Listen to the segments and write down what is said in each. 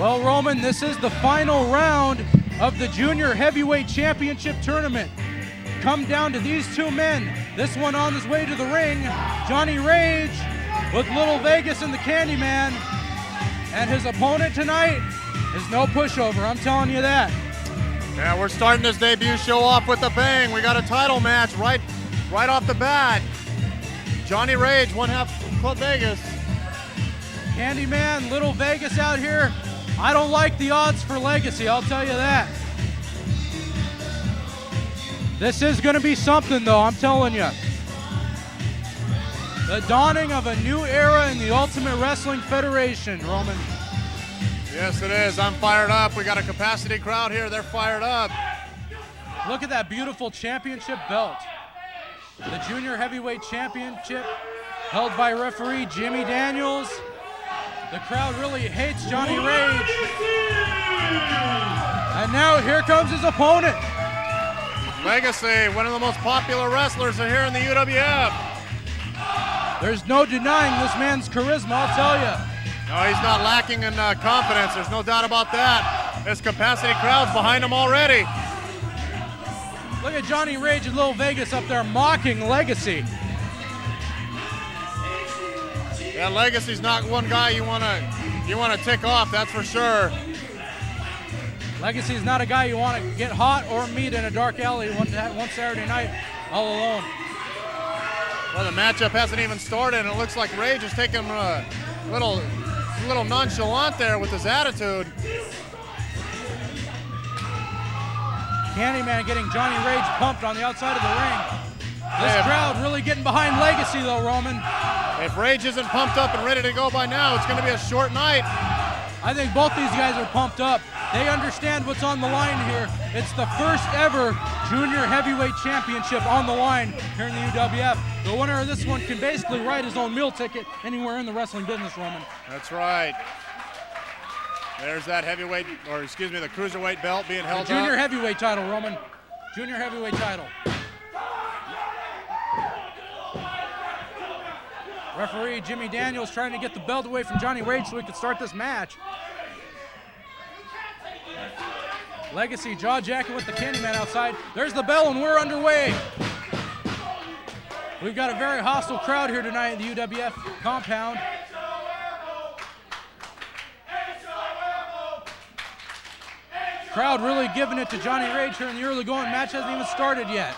Well, Roman, this is the final round of the Junior Heavyweight Championship Tournament. Come down to these two men. This one on his way to the ring, Johnny Rage with Little Vegas and the Candyman. And his opponent tonight is no pushover, I'm telling you that. Yeah, we're starting this debut show off with a bang. We got a title match right off the bat. Johnny Rage, one half Club Vegas. Candyman, Little Vegas out here. I don't like the odds for Legacy, I'll tell you that. This is going to be something, though, I'm telling you. The dawning of a new era in the Ultimate Wrestling Federation, Roman. Yes, it is. I'm fired up. We got a capacity crowd here. They're fired up. Look at that beautiful championship belt. The Junior Heavyweight Championship held by referee Jimmy Daniels. The crowd really hates Johnny Rage. And now here comes his opponent. Legacy, one of the most popular wrestlers here in the UWF. There's no denying this man's charisma, I'll tell you. No, he's not lacking in confidence. There's no doubt about that. This capacity crowd's behind him already. Look at Johnny Rage and Little Vegas up there mocking Legacy. Yeah, Legacy's not one guy you wanna tick off, that's for sure. Legacy's not a guy you want to get hot or meet in a dark alley one Saturday night all alone. Well, the matchup hasn't even started, and it looks like Rage is taking a little nonchalant there with his attitude. Candyman getting Johnny Rage pumped on the outside of the ring. This crowd really getting behind Legacy, though, Roman. If Rage isn't pumped up and ready to go by now, it's going to be a short night. I think both these guys are pumped up. They understand what's on the line here. It's the first ever Junior Heavyweight Championship on the line here in the UWF. The winner of this one can basically write his own meal ticket anywhere in the wrestling business, Roman. That's right. There's that heavyweight, or excuse me, the cruiserweight belt being held up. The Junior Heavyweight title, Roman. Junior Heavyweight title. Referee Jimmy Daniels trying to get the belt away from Johnny Rage so we can start this match. Legacy jaw-jacking with the Candyman outside. There's the bell and we're underway. We've got a very hostile crowd here tonight in the UWF compound. Crowd really giving it to Johnny Rage here in the early going. Match hasn't even started yet.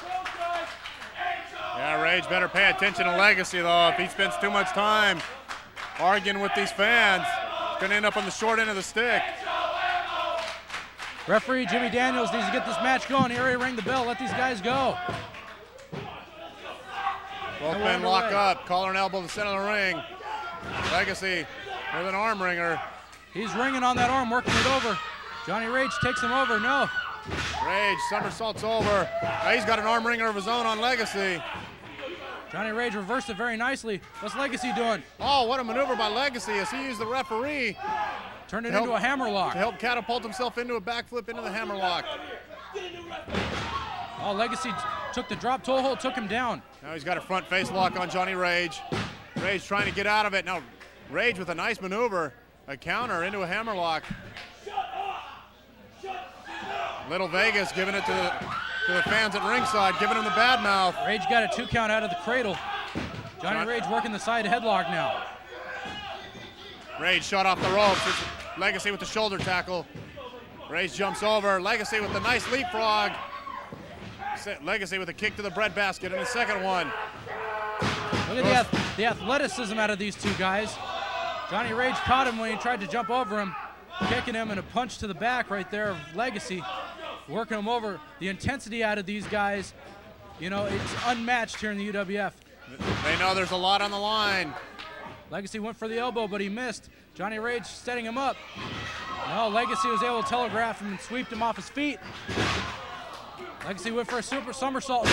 Yeah, Rage better pay attention to Legacy, though. If he spends too much time arguing with these fans, he's going to end up on the short end of the stick. Referee Jimmy Daniels needs to get this match going. He already rang the bell. Let these guys go. Both men lock up. Collar and elbow to the center of the ring. Legacy with an arm wringer. He's ringing on that arm, working it over. Johnny Rage takes him over. No. Rage somersaults over. Now he's got an arm wringer of his own on Legacy. Johnny Rage reversed it very nicely. What's Legacy doing? Oh, what a maneuver by Legacy as he used the referee. Turned it into a hammerlock. To help catapult himself into a backflip into the hammerlock. Oh, Legacy took the drop toe hold, took him down. Now he's got a front face lock on Johnny Rage. Rage trying to get out of it. Now Rage with a nice maneuver, a counter into a hammerlock. Little Vegas giving it to the fans at ringside, giving him the bad mouth. Rage got a 2 count out of the cradle. Johnny Rage working the side headlock now. Rage shot off the ropes. Legacy with the shoulder tackle. Rage jumps over. Legacy with the nice leapfrog. Legacy with a kick to the breadbasket in the second one. Look at the athleticism out of these two guys. Johnny Rage caught him when he tried to jump over him, kicking him, and a punch to the back right there of Legacy, working him over. The intensity out of these guys, you know, it's unmatched here in the UWF. They know there's a lot on the line. Legacy went for the elbow, but he missed. Johnny Rage setting him up. No, Legacy was able to telegraph him and sweep him off his feet. Legacy went for a super somersault.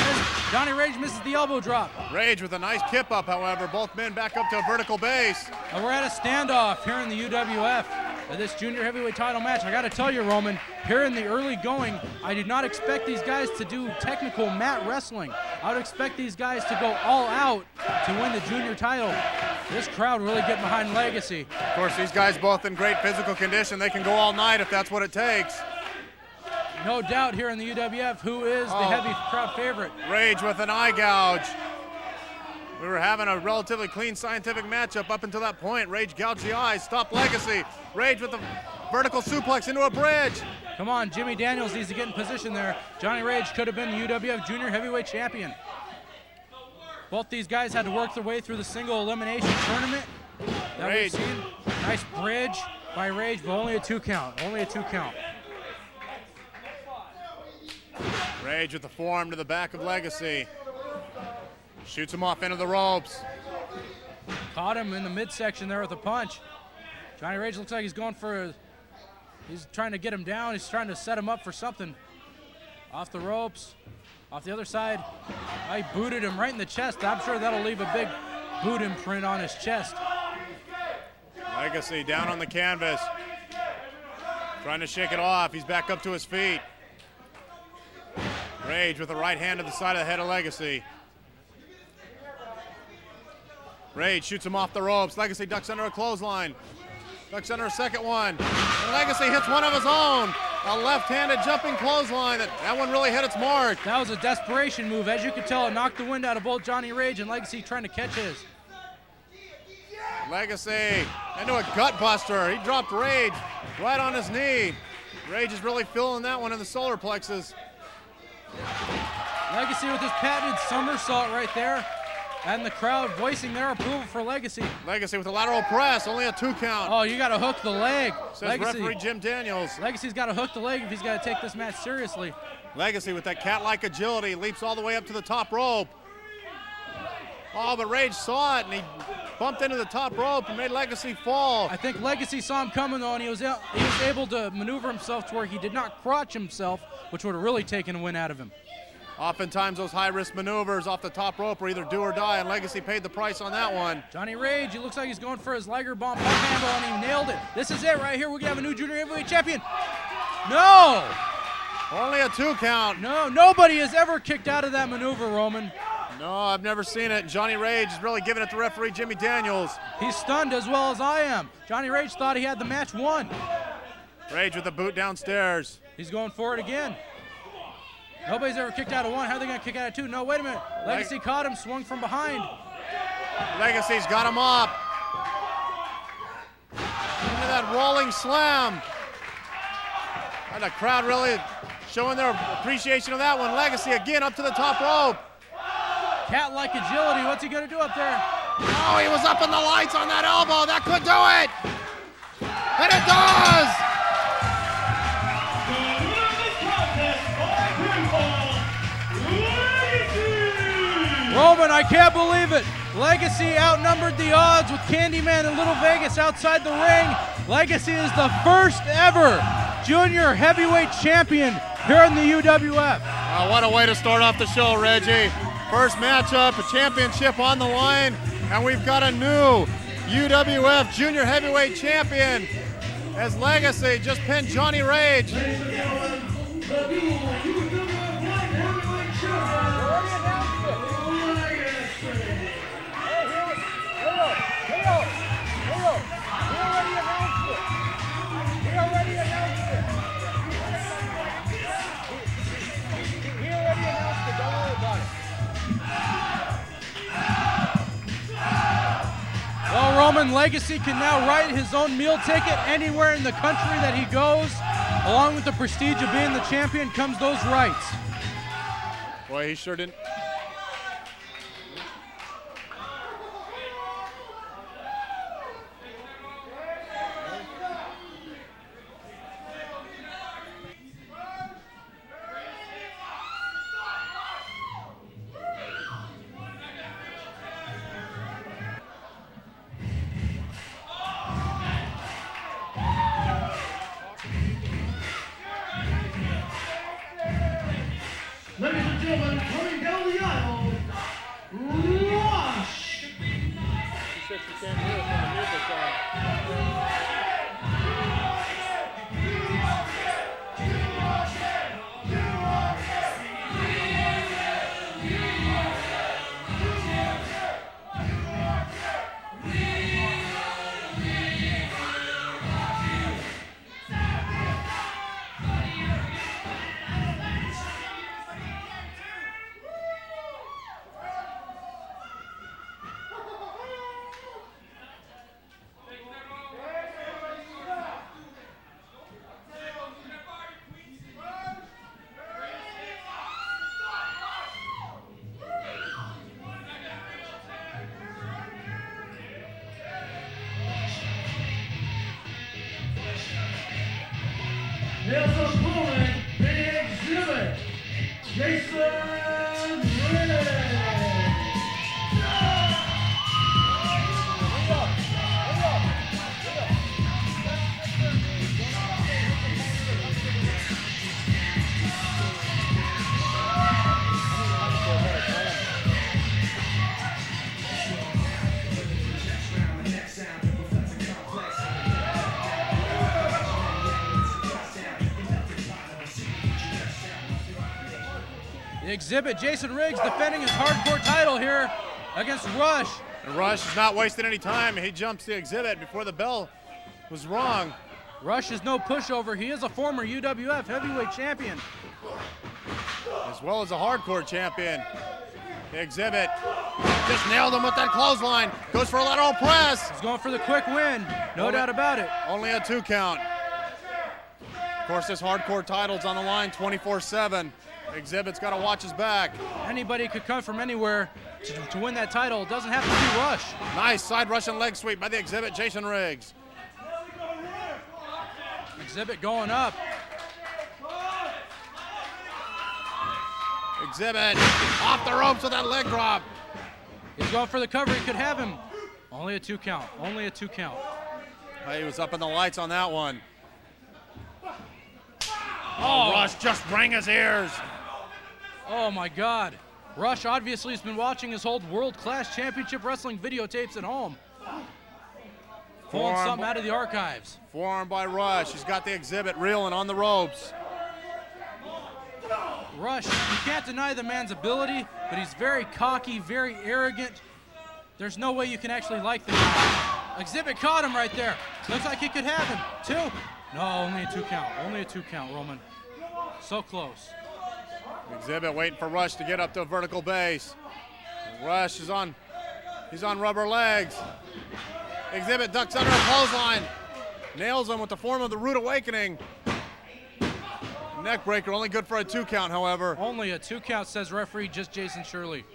Johnny Rage misses the elbow drop. Rage with a nice kip up, however. Both men back up to a vertical base. And we're at a standoff here in the UWF of this junior heavyweight title match. I got to tell you, Roman, here in the early going, I did not expect these guys to do technical mat wrestling. I would expect these guys to go all out to win the junior title. This crowd really getting behind Legacy. Of course, these guys both in great physical condition. They can go all night if that's what it takes. No doubt here in the UWF, who is the heavy crowd favorite? Rage with an eye gouge. We were having a relatively clean scientific matchup up until that point. Rage gouged the eyes, stopped Legacy. Rage with a vertical suplex into a bridge. Come on, Jimmy Daniels needs to get in position there. Johnny Rage could have been the UWF Junior Heavyweight Champion. Both these guys had to work their way through the single elimination tournament that we've seen. Nice bridge by Rage, but only a 2 count. Only a 2 count. Rage with the forearm to the back of Legacy. Shoots him off into the ropes. Caught him in the midsection there with a punch. Johnny Rage looks like he's going for he's trying to get him down. He's trying to set him up for something. Off the ropes, off the other side. I booted him right in the chest. I'm sure that'll leave a big boot imprint on his chest. Legacy down on the canvas. Trying to shake it off. He's back up to his feet. Rage with a right hand to the side of the head of Legacy. Rage shoots him off the ropes. Legacy ducks under a clothesline. Ducks under a second one. And Legacy hits one of his own. A left-handed jumping clothesline. That one really hit its mark. That was a desperation move. As you could tell, it knocked the wind out of both Johnny Rage and Legacy trying to catch his. Legacy into a gut buster. He dropped Rage right on his knee. Rage is really feeling that one in the solar plexus. Legacy with his patented somersault right there. And the crowd voicing their approval for Legacy. Legacy with a lateral press, only a 2 count. Oh, you got to hook the leg. Says Legacy. referee Jim Daniels. Legacy's got to hook the leg if he's got to take this match seriously. Legacy with that cat-like agility, leaps all the way up to the top rope. Oh, but Rage saw it, and he bumped into the top rope and made Legacy fall. I think Legacy saw him coming, though, and he was able to maneuver himself to where he did not crotch himself, which would have really taken a win out of him. Oftentimes those high-risk maneuvers off the top rope are either do or die, and Legacy paid the price on that one. Johnny Rage, it looks like he's going for his Liger Bomb pump handle, and he nailed it. This is it right here. We're going to have a new Junior Heavyweight Champion. No! Only a 2 count. No, nobody has ever kicked out of that maneuver, Roman. No, I've never seen it. Johnny Rage is really giving it to referee Jimmy Daniels. He's stunned as well as I am. Johnny Rage thought he had the match won. Rage with the boot downstairs. He's going for it again. Nobody's ever kicked out of 1. How are they going to kick out of 2? No, wait a minute. Legacy caught him, swung from behind. Legacy's got him up. Into that rolling slam. And the crowd really showing their appreciation of that one. Legacy again up to the top rope. Cat-like agility. What's he going to do up there? Oh, he was up in the lights on that elbow. That could do it. And it does. Roman, I can't believe it. Legacy outnumbered the odds with Candyman in Little Vegas outside the ring. Legacy is the first ever Junior Heavyweight Champion here in the UWF. What a way to start off the show, Reggie. First matchup, a championship on the line, and we've got a new UWF Junior Heavyweight Champion as Legacy just pinned Johnny Rage. Well, Roman, Legacy can now write his own meal ticket anywhere in the country that he goes. Along with the prestige of being the champion comes those rights. Boy, he sure didn't. Ladies and gentlemen, coming down His opponent, the Xzibit, Jason Riddick. The Xzibit, Jason Riggs, defending his hardcore title here against Rush. And Rush is not wasting any time. He jumps the Xzibit before the bell was rung. Rush is no pushover. He is a former UWF heavyweight champion. As well as a hardcore champion. The Xzibit just nailed him with that clothesline. Goes for a lateral press. He's going for the quick win, no doubt about it. Only a 2 count. Of course, this hardcore title's on the line 24/7. Xzibit's got to watch his back. Anybody could come from anywhere to win that title. It doesn't have to be Rush. Nice side Russian leg sweep by the Xzibit, Jason Riggs. Xzibit going up. Xzibit off the ropes with that leg drop. He's going for the cover. He could have him. Only a 2 count. Only a 2 count. He was up in the lights on that one. Oh, Rush just rang his ears. Oh my God. Rush obviously has been watching his old world-class championship wrestling videotapes at home. Pulling something out of the archives. Forearm by Rush. He's got the Xzibit reeling on the ropes. Rush, you can't deny the man's ability, but he's very cocky, very arrogant. There's no way you can actually like the guy. Xzibit caught him right there. Looks like he could have him. 2. No, only a 2 count. Only a 2 count, Roman. So close. Xzibit waiting for Rush to get up to a vertical base. Rush is on, he's on rubber legs. Xzibit ducks under a clothesline. Nails him with the form of the Rude Awakening. Neck breaker, only good for a 2 count, however. Only a 2 count, says referee just Jason Shirley.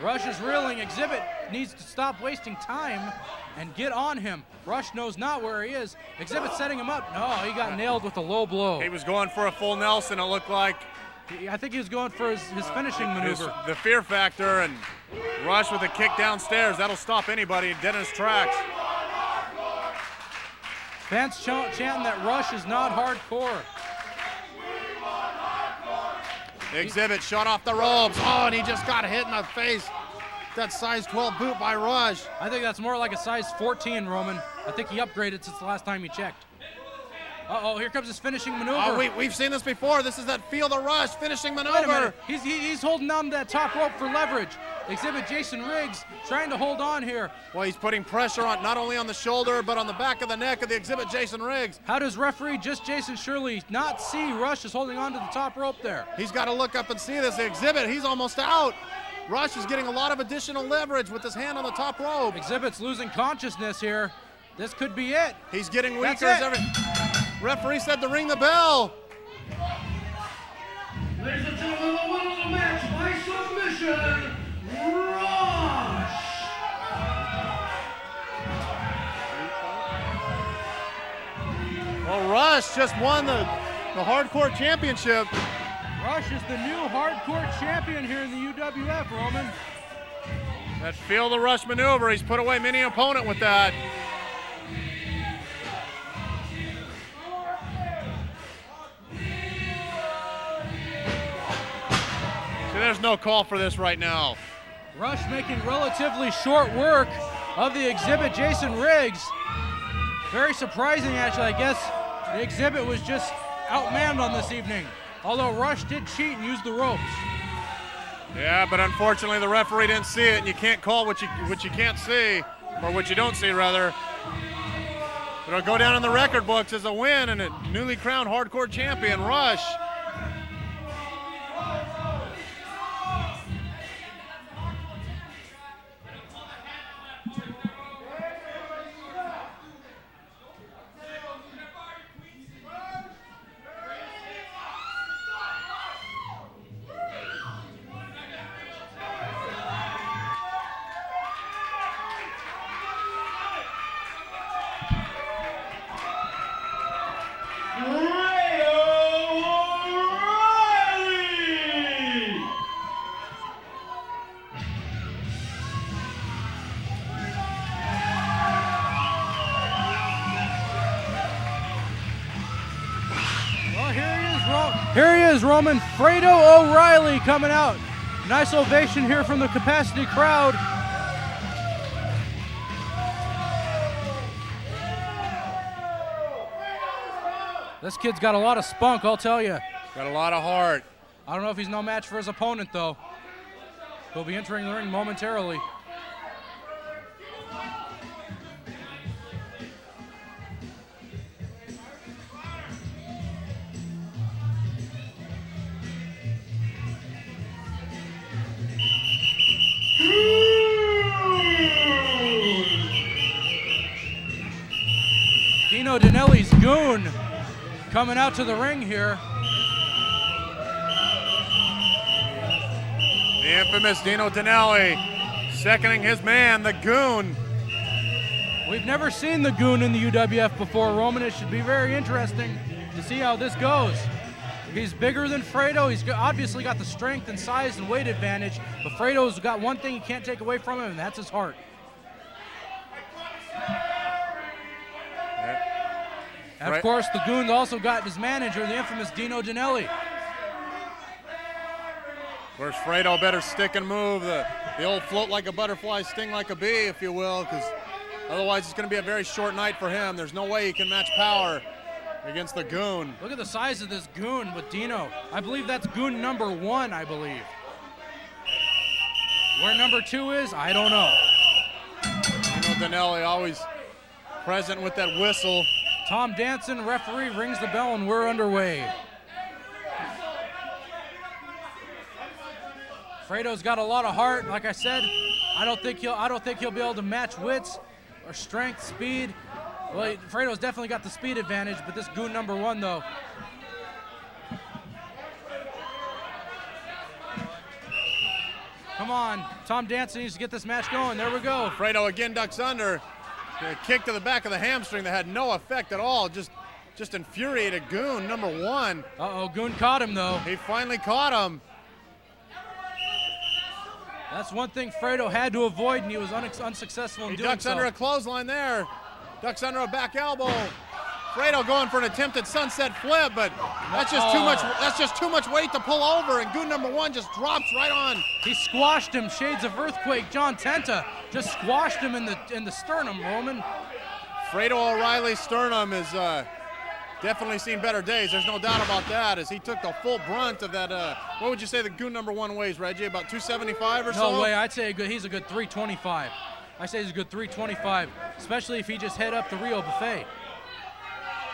Rush is reeling. Xzibit needs to stop wasting time and get on him. Rush knows not where he is. Xzibit setting him up. No, he got nailed with a low blow. He was going for a full Nelson, it looked like. I think he was going for his finishing maneuver. The fear factor, and Rush with a kick downstairs. That'll stop anybody dead in his tracks. Fans chanting that Rush is not hardcore. Xzibit shot off the ropes. Oh, and he just got hit in the face. That size 12 boot by Rush. I think that's more like a size 14, Roman. I think he upgraded since the last time he checked. Uh-oh, here comes his finishing maneuver. Oh, we've seen this before. This is that Feel the Rush finishing maneuver. Wait a minute. He's holding on to that top rope for leverage. Xzibit Jason Riggs trying to hold on here. Well, he's putting pressure on not only on the shoulder, but on the back of the neck of the Xzibit Jason Riggs. How does referee just Jason Shirley not see Rush is holding on to the top rope there? He's got to look up and see this. The Xzibit, he's almost out. Rush is getting a lot of additional leverage with his hand on the top rope. Xzibit's losing consciousness here. This could be it. He's getting weaker as every... Referee said to ring the bell. Ladies and gentlemen, the winner of the match by submission, Rush. Well, Rush just won the Hardcore Championship. Rush is the new Hardcore champion here in the UWF, Roman. That Feel the Rush maneuver. He's put away many opponent with that. There's no call for this right now. Rush making relatively short work of the Xzibit Jason Riggs. Very surprising, actually. I guess the Xzibit was just outmanned on this evening. Although Rush did cheat and use the ropes. Yeah, but unfortunately the referee didn't see it, and you can't call what you can't see, or what you don't see rather. It'll go down in the record books as a win and a newly crowned Hardcore champion, Rush. Here he is, Roman. Fredo O'Reilly coming out. Nice ovation here from the capacity crowd. This kid's got a lot of spunk, I'll tell you. Got a lot of heart. I don't know if he's no match for his opponent, though. He'll be entering the ring momentarily. Dino Dinelli's Goon coming out to the ring here. The infamous Dino Dinelli seconding his man, the Goon. We've never seen the Goon in the UWF before, Roman. It should be very interesting to see how this goes. He's bigger than Fredo. He's obviously got the strength and size and weight advantage, but Fredo's got one thing you can't take away from him, and that's his heart. And of course, the Goon's also got his manager, the infamous Dino Dinelli. Of course, Fredo better stick and move. The old float like a butterfly, sting like a bee, if you will, because otherwise it's going to be a very short night for him. There's no way he can match power against the Goon. Look at the size of this Goon with Dino. I believe that's Goon number 1, I believe. Where number 2 is, I don't know. Dino Dinelli always present with that whistle. Tom Danson, referee, rings the bell, and we're underway. Fredo's got a lot of heart. Like I said, I don't think he'll be able to match wits or strength, speed. Well, Fredo's definitely got the speed advantage, but this Goon number 1, though. Come on, Tom Danson needs to get this match going. There we go. Fredo again ducks under. A kick to the back of the hamstring that had no effect at all. Just infuriated Goon number 1. Uh-oh, Goon caught him, though. He finally caught him. That's one thing Fredo had to avoid, and he was unsuccessful in doing so. He ducks under a clothesline there. Ducks under a back elbow. Fredo going for an attempted sunset flip, but that's just too much. That's just too much weight to pull over, and Goon number 1 just drops right on. He squashed him. Shades of Earthquake. John Tenta just squashed him in the sternum, Roman. Fredo O'Reilly's sternum is definitely seen better days. There's no doubt about that, as he took the full brunt of that. What would you say the Goon number 1 weighs, Reggie? About 275 or so? No way. I'd say he's a good 325. I say he's a good 325, especially if he just head up the Rio Buffet.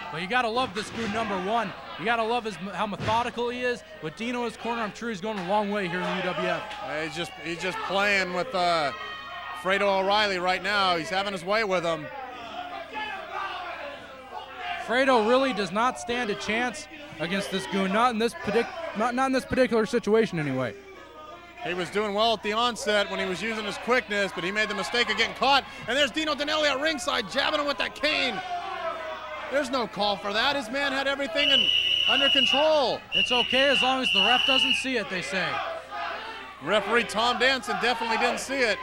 But you gotta love this Goon number 1. You gotta love how methodical he is. With Dino in his corner, I'm sure he's going a long way here in the UWF. He's just playing with Fredo O'Reilly right now. He's having his way with him. Fredo really does not stand a chance against this Goon. Not in this particular situation, anyway. He was doing well at the onset when he was using his quickness, but he made the mistake of getting caught. And there's Dino Dinelli at ringside, jabbing him with that cane. There's no call for that. His man had everything under control. It's okay as long as the ref doesn't see it, they say. Referee Tom Danson definitely didn't see it.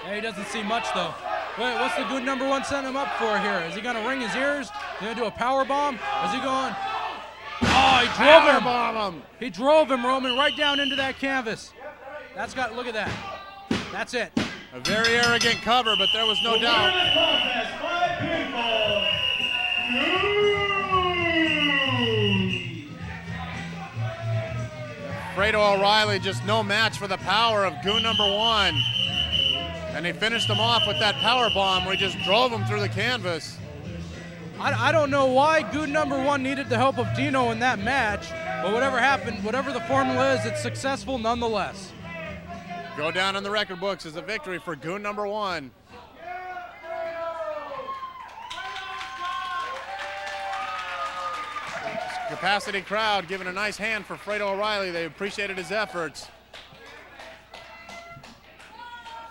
Yeah, he doesn't see much, though. Wait, what's the Goon number 1 setting him up for here? Is he going to ring his ears? Is he going to do a power bomb? Is he going? Oh, he drove him. He drove him, Roman, right down into that canvas. Look at that. That's it. A very arrogant cover, but there was no doubt. Fredo O'Reilly just no match for the power of Goon number 1. And he finished him off with that power bomb where he just drove him through the canvas. I don't know why Goon number 1 needed the help of Dino in that match, but whatever happened, whatever the formula is, it's successful nonetheless. Go down in the record books as a victory for Goon number 1. Capacity crowd giving a nice hand for Fredo O'Reilly. They appreciated his efforts.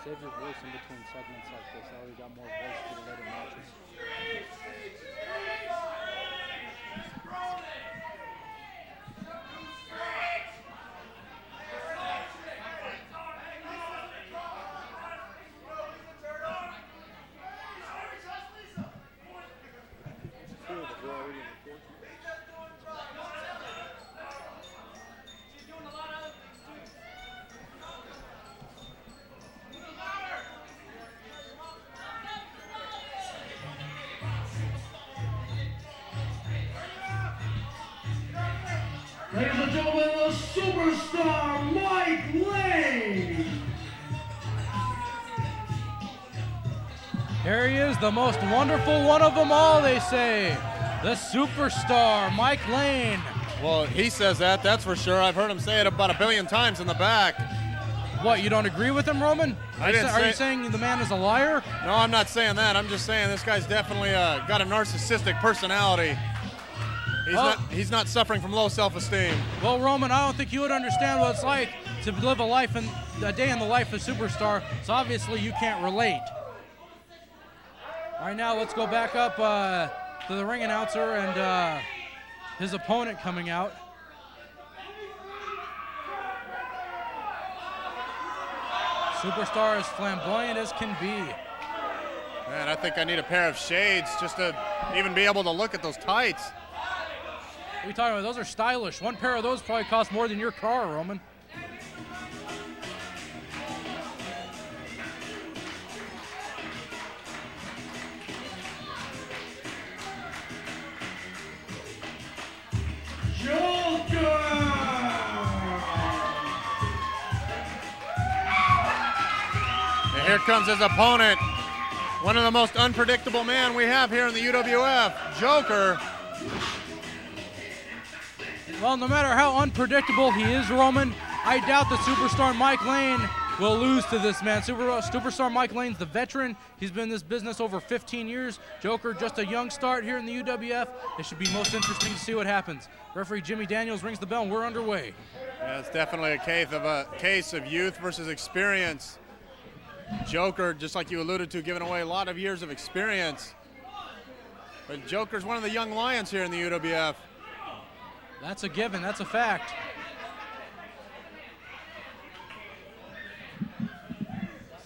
Save your voice in between segments like this. I already got more voice for the later matches. Ladies and gentlemen, the superstar Mike Lane. Here he is, the most wonderful one of them all, they say. The superstar, Mike Lane. Well, he says that, that's for sure. I've heard him say it about 1 billion times in the back. What, you don't agree with him, Roman? Are you saying the man is a liar? No, I'm not saying that. I'm just saying this guy's definitely got a narcissistic personality. He's not suffering from low self-esteem. Well, Roman, I don't think you would understand what it's like to live a day in the life of a superstar, so obviously you can't relate. All right, now let's go back up to the ring announcer and his opponent coming out. Superstar as flamboyant as can be. Man, I think I need a pair of shades just to even be able to look at those tights. What are you talking about? Those are stylish. One pair of those probably costs more than your car, Roman. And here comes his opponent, one of the most unpredictable men we have here in the UWF, Joker. Well, no matter how unpredictable he is, Roman, I doubt the superstar Mike Lane will lose to this man. Superstar Mike Lane's the veteran. He's been in this business over 15 years. Joker, just a young start here in the UWF. It should be most interesting to see what happens. Referee Jimmy Daniels rings the bell, and we're underway. Yeah, it's definitely a case of youth versus experience. Joker, just like you alluded to, giving away a lot of years of experience. But Joker's one of the young lions here in the UWF. That's a given. That's a fact.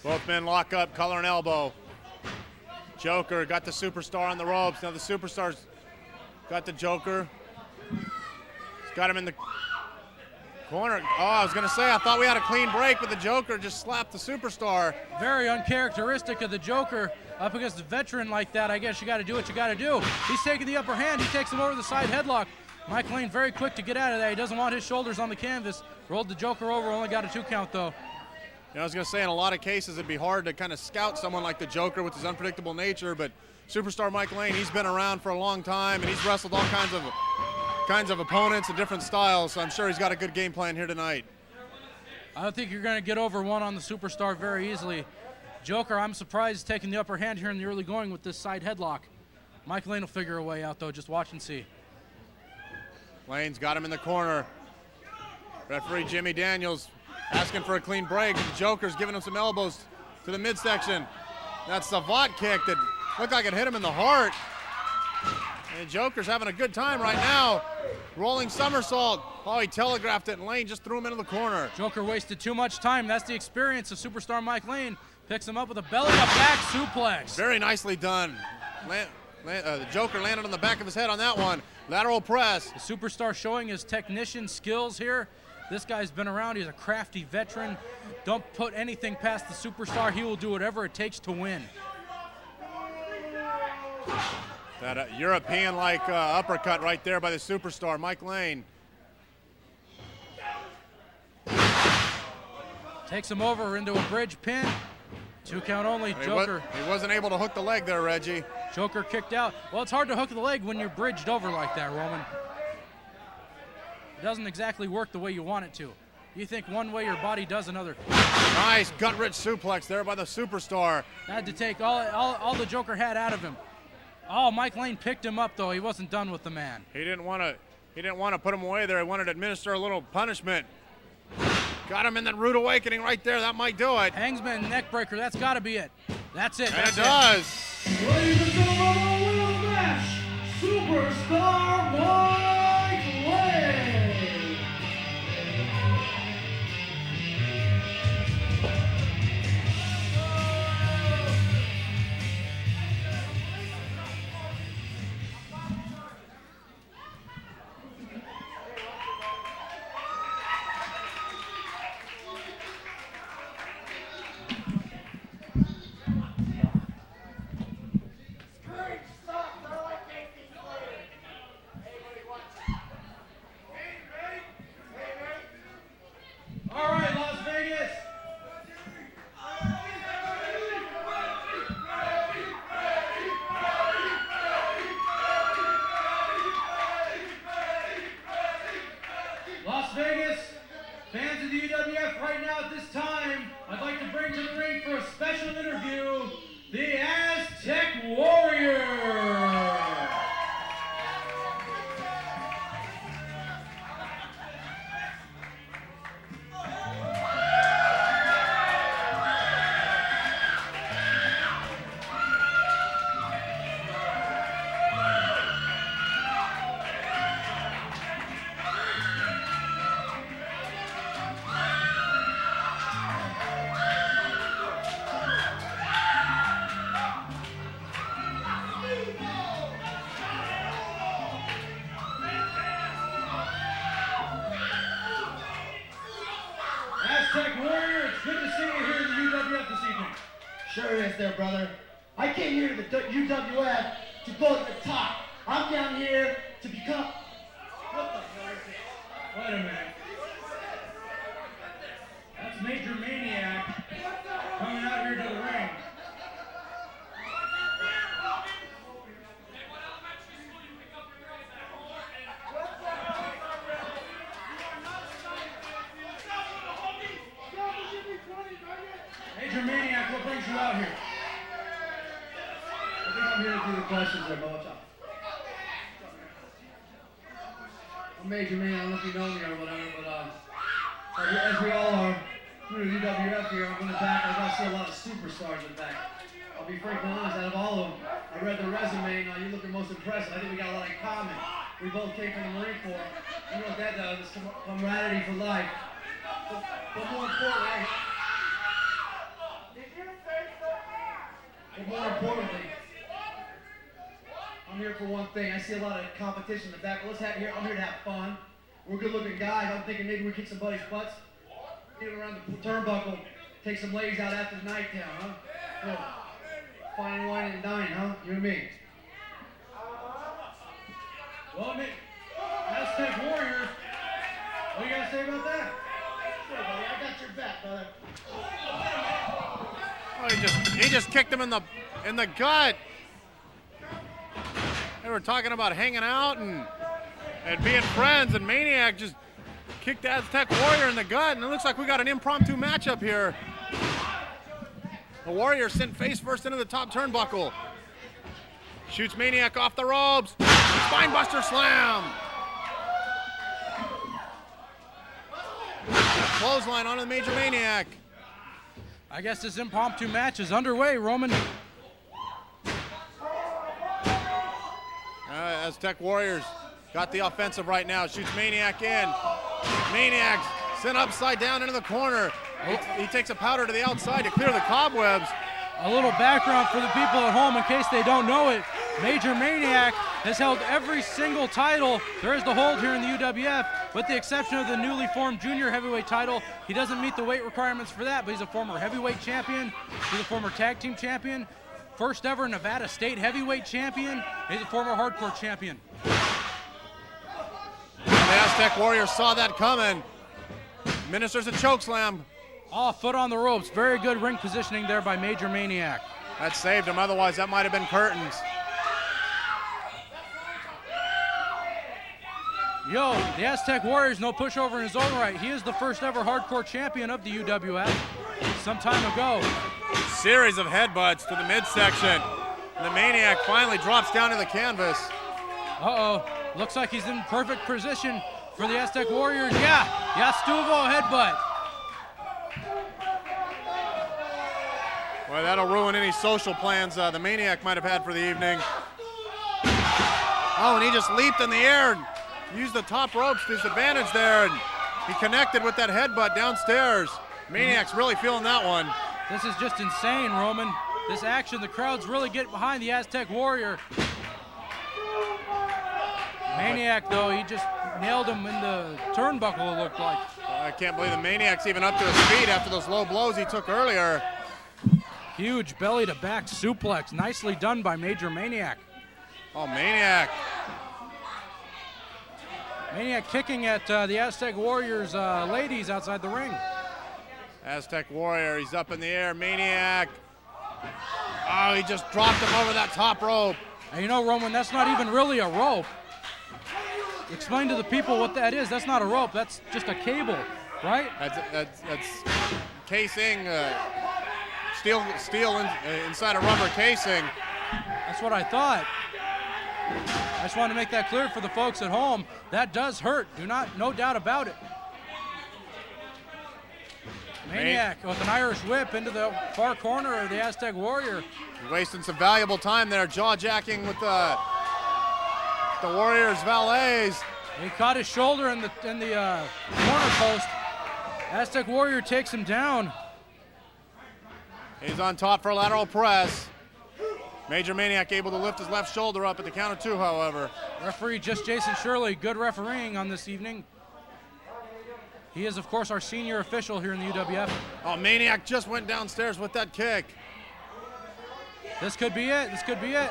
Both men lock up, collar and elbow. Joker got the superstar on the ropes. Now the superstar's got the Joker. He's got him in the corner. Oh, I was going to say, I thought we had a clean break, but the Joker just slapped the superstar. Very uncharacteristic of the Joker up against a veteran like that. I guess you got to do what you got to do. He's taking the upper hand. He takes him over the side headlock. Mike Lane very quick to get out of there. He doesn't want his shoulders on the canvas. Rolled the Joker over, only got a 2 count though. I was going to say, in a lot of cases, it'd be hard to kind of scout someone like the Joker with his unpredictable nature, but superstar Mike Lane, he's been around for a long time, and he's wrestled all kinds of opponents and different styles, so I'm sure he's got a good game plan here tonight. I don't think you're going to get over one on the superstar very easily. Joker, I'm surprised, is taking the upper hand here in the early going with this side headlock. Mike Lane will figure a way out, though. Just watch and see. Lane's got him in the corner. Referee Jimmy Daniels asking for a clean break. The Joker's giving him some elbows to the midsection. That's the Vought kick that looked like it hit him in the heart. And Joker's having a good time right now. Rolling somersault. Oh, he telegraphed it, and Lane just threw him into the corner. Joker wasted too much time. That's the experience of superstar Mike Lane. Picks him up with a belly-to-back suplex. Very nicely done. The Joker landed on the back of his head on that one. Lateral press. The superstar showing his technician skills here. This guy's been around. He's a crafty veteran. Don't put anything past the superstar. He will do whatever it takes to win. That European-like uppercut right there by the superstar, Mike Lane. Takes him over into a bridge pin. 2 count only, Joker. He wasn't able to hook the leg there, Reggie. Joker kicked out. Well, it's hard to hook the leg when you're bridged over like that, Roman. It doesn't exactly work the way you want it to. You think one way, your body does another. Nice gut-rich suplex there by the superstar. Had to take all the Joker had out of him. Oh, Mike Lane picked him up, though. He wasn't done with the man. He didn't want to put him away there. He wanted to administer a little punishment. Got him in that rude awakening right there. That might do it. Hangsman neck breaker. That's got to be it. That's it. And it does. Ladies and gentlemen, the winner of the match, superstar Mike Lane. Sure is there, brother. I came here to the UWF to go to the top. I'm down here to become... What the hell is this? Wait a minute. That's Major Maniac coming out here to the ring. Major Maniac, what brings you out here? I think I'm here to do the questions there, Bo. I'm Major Man, I don't know if you know me or whatever, but as we all are through the UWF here, I'm in the back. I got to see a lot of superstars in the back. I'll be frankly honest, out of all of them, I read the resume, and you're looking most impressive. I think we got a lot in common. We both came from the Marine Corps. You know what that does, it's camaraderie for life. But more importantly, I'm here for one thing. I see a lot of competition in the back. I'm here to have fun. We're good-looking guys. I'm thinking maybe we kick somebody's butts, get around the turnbuckle, take some ladies out after the nighttown, huh? You know, fine wine and dine, huh? You and me. Well, Aztec Warriors, what do you got to say about that? Sure, buddy. I got your back, brother. Oh, he just kicked him in the gut. They were talking about hanging out and being friends, and Maniac just kicked Aztec Warrior in the gut, and it looks like we got an impromptu matchup here. The Warrior sent face first into the top turnbuckle. Shoots Maniac off the ropes. Spinebuster slam. Clothesline onto the Major Maniac. I guess this impromptu match is underway, Roman. Aztec Warriors got the offensive right now. Shoots Maniac in. Maniac sent upside down into the corner. He takes a powder to the outside to clear the cobwebs. A little background for the people at home in case they don't know it. Major Maniac has held every single title there is to hold here in the UWF, with the exception of the newly formed junior heavyweight title. He doesn't meet the weight requirements for that, but he's a former heavyweight champion. He's a former tag team champion. First ever Nevada State heavyweight champion. He's a former hardcore champion. The Aztec Warriors saw that coming. Ministers a chokeslam. Oh, foot on the ropes. Very good ring positioning there by Major Maniac. That saved him, otherwise that might have been curtains. Yo, the Aztec Warriors no pushover in his own right. He is the first ever hardcore champion of the UWF some time ago. Series of headbutts to the midsection. The Maniac finally drops down to the canvas. Uh-oh, looks like he's in perfect position for the Aztec Warriors. Yeah, Stuvo headbutt. Well, that'll ruin any social plans the Maniac might have had for the evening. Oh, and he just leaped in the air and used the top ropes to his advantage there, and he connected with that headbutt downstairs. Maniac's really feeling that one. This is just insane, Roman. This action, the crowd's really getting behind the Aztec Warrior. Maniac, though, he just nailed him in the turnbuckle, it looked like. I can't believe the Maniac's even up to his feet after those low blows he took earlier. Huge belly-to-back suplex, nicely done by Major Maniac. Oh, Maniac. Maniac kicking at the Aztec Warriors ladies outside the ring. Aztec Warrior, he's up in the air. Maniac. Oh, he just dropped him over that top rope. And you know, Roman, that's not even really a rope. Explain to the people what that is. That's not a rope, that's just a cable, right? That's casing, steel inside a rubber casing. That's what I thought. I just wanted to make that clear for the folks at home. That does hurt, no doubt about it. Maniac with an Irish whip into the far corner of the Aztec Warrior. Wasting some valuable time there, jaw-jacking with the Warriors' valets. He caught his shoulder in the corner post. Aztec Warrior takes him down. He's on top for a lateral press. Major Maniac able to lift his left shoulder up at the count of 2, however. Referee just Jason Shirley, good refereeing on this evening. He is, of course, our senior official here in the UWF. Oh, Maniac just went downstairs with that kick. This could be it. This could be it.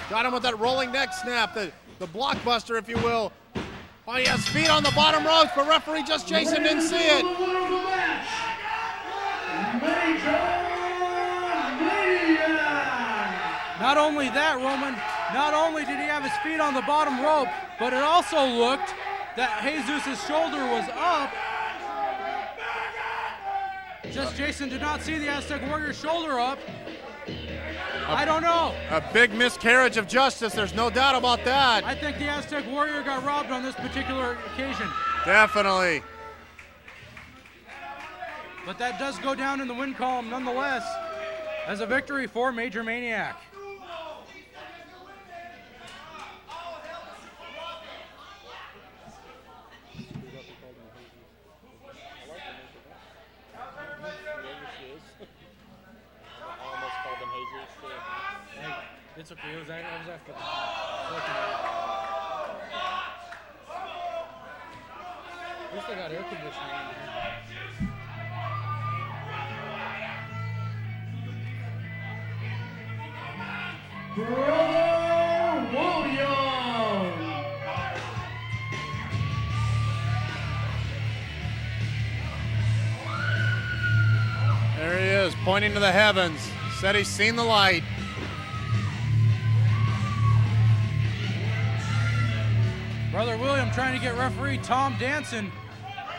Got him with that rolling neck snap, the blockbuster, if you will. Oh, he has feet on the bottom ropes, but referee just Jason didn't see it. Not only that, Roman, not only did he have his feet on the bottom rope, but it also looked that Jesus' shoulder was up. Just Jason did not see the Aztec Warrior's shoulder up. I don't know. A big miscarriage of justice, there's no doubt about that. I think the Aztec Warrior got robbed on this particular occasion. Definitely. But that does go down in the win column nonetheless as a victory for Major Maniac. It's okay, I was after that. At least I got air conditioning in here. Brother William! There he is, pointing to the heavens. Said he's seen the light. Brother William trying to get referee Tom Danson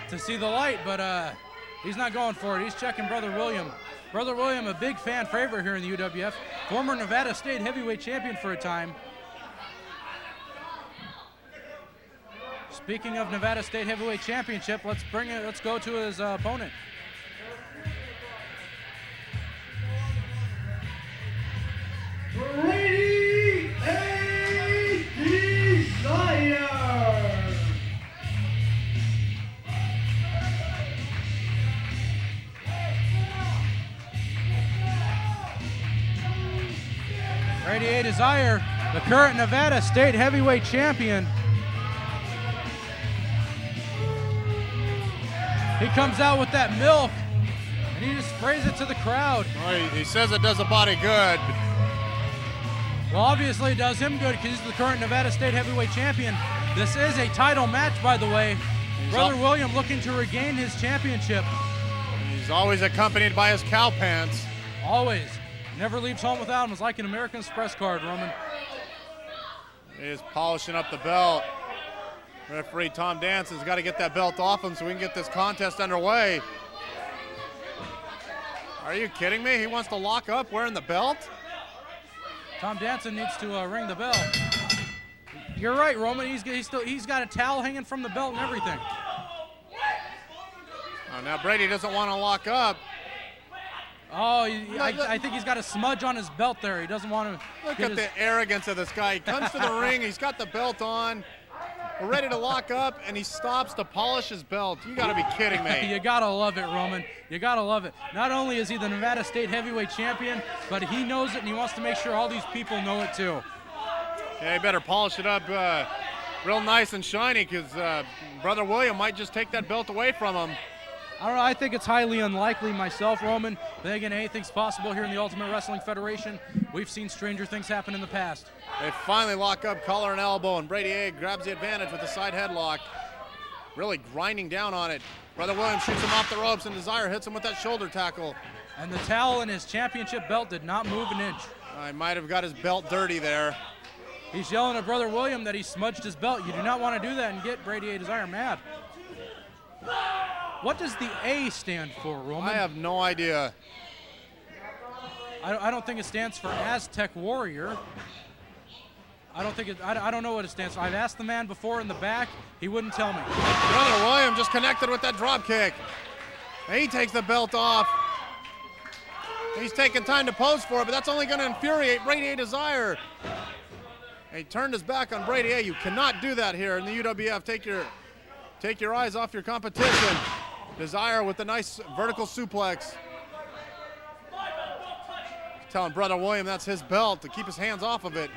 to see the light, but he's not going for it. He's checking Brother William. Brother William, a big fan favorite here in the UWF, former Nevada State heavyweight champion for a time. Speaking of Nevada State heavyweight championship, let's go to his opponent. Brady A. Dezire! Brady A. Dezire, the current Nevada State heavyweight champion. He comes out with that milk and he just sprays it to the crowd. Well, he says it does the body good. Well, obviously it does him good because he's the current Nevada State heavyweight champion. This is a title match, by the way. Brother William looking to regain his championship. He's always accompanied by his cow pants. Always. Never leaves home without him. It's like an American Express card, Roman. He is polishing up the belt. Referee Tom Danson's got to get that belt off him so we can get this contest underway. Are you kidding me? He wants to lock up wearing the belt? Tom Danson needs to ring the bell. You're right, Roman. He's got a towel hanging from the belt and everything. Oh, now Brady doesn't want to lock up. Oh, I think he's got a smudge on his belt there. He doesn't want to. Look at the arrogance of this guy. He comes to the ring. He's got the belt on. We're ready to lock up, and he stops to polish his belt. You got to be kidding me. You got to love it, Roman. You got to love it. Not only is he the Nevada State heavyweight champion, but he knows it, and he wants to make sure all these people know it too. Yeah, he better polish it up real nice and shiny because Brother William might just take that belt away from him. I don't know. I think it's highly unlikely myself, Roman. But then again, anything's possible here in the Ultimate Wrestling Federation. We've seen stranger things happen in the past. They finally lock up collar and elbow, and Brady A grabs the advantage with the side headlock. Really grinding down on it. Brother William shoots him off the ropes, and Dezire hits him with that shoulder tackle. And the towel in his championship belt did not move an inch. He might have got his belt dirty there. He's yelling at Brother William that he smudged his belt. You do not want to do that and get Brady A. Dezire mad. What does the A stand for, Roman? I have no idea. I don't think it stands for Aztec Warrior. I don't know what it stands for. I've asked the man before in the back. He wouldn't tell me. Brother William just connected with that drop kick. He takes the belt off. He's taking time to pose for it, but that's only going to infuriate Brady A. Dezire. He turned his back on Brady A. You cannot do that here in the UWF. Take your eyes off your competition. Dezire with a nice vertical suplex. He's telling Brother William that's his belt to keep his hands off of it.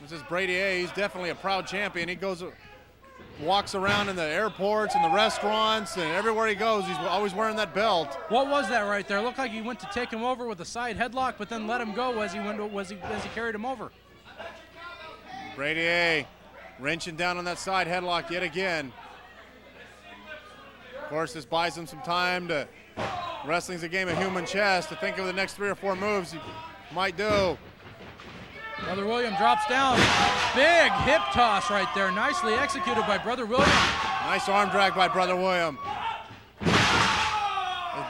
This is Brady A. He's definitely a proud champion. He goes walks around in the airports and the restaurants and everywhere he goes, he's always wearing that belt. What was that right there? It looked like he went to take him over with a side headlock, but then let him go as he carried him over. Brady wrenching down on that side headlock yet again. Of course, this buys him some time to. Wrestling's a game of human chess, to think of the next 3 or 4 moves he might do. Brother William drops down. Big hip toss right there. Nicely executed by Brother William. Nice arm drag by Brother William.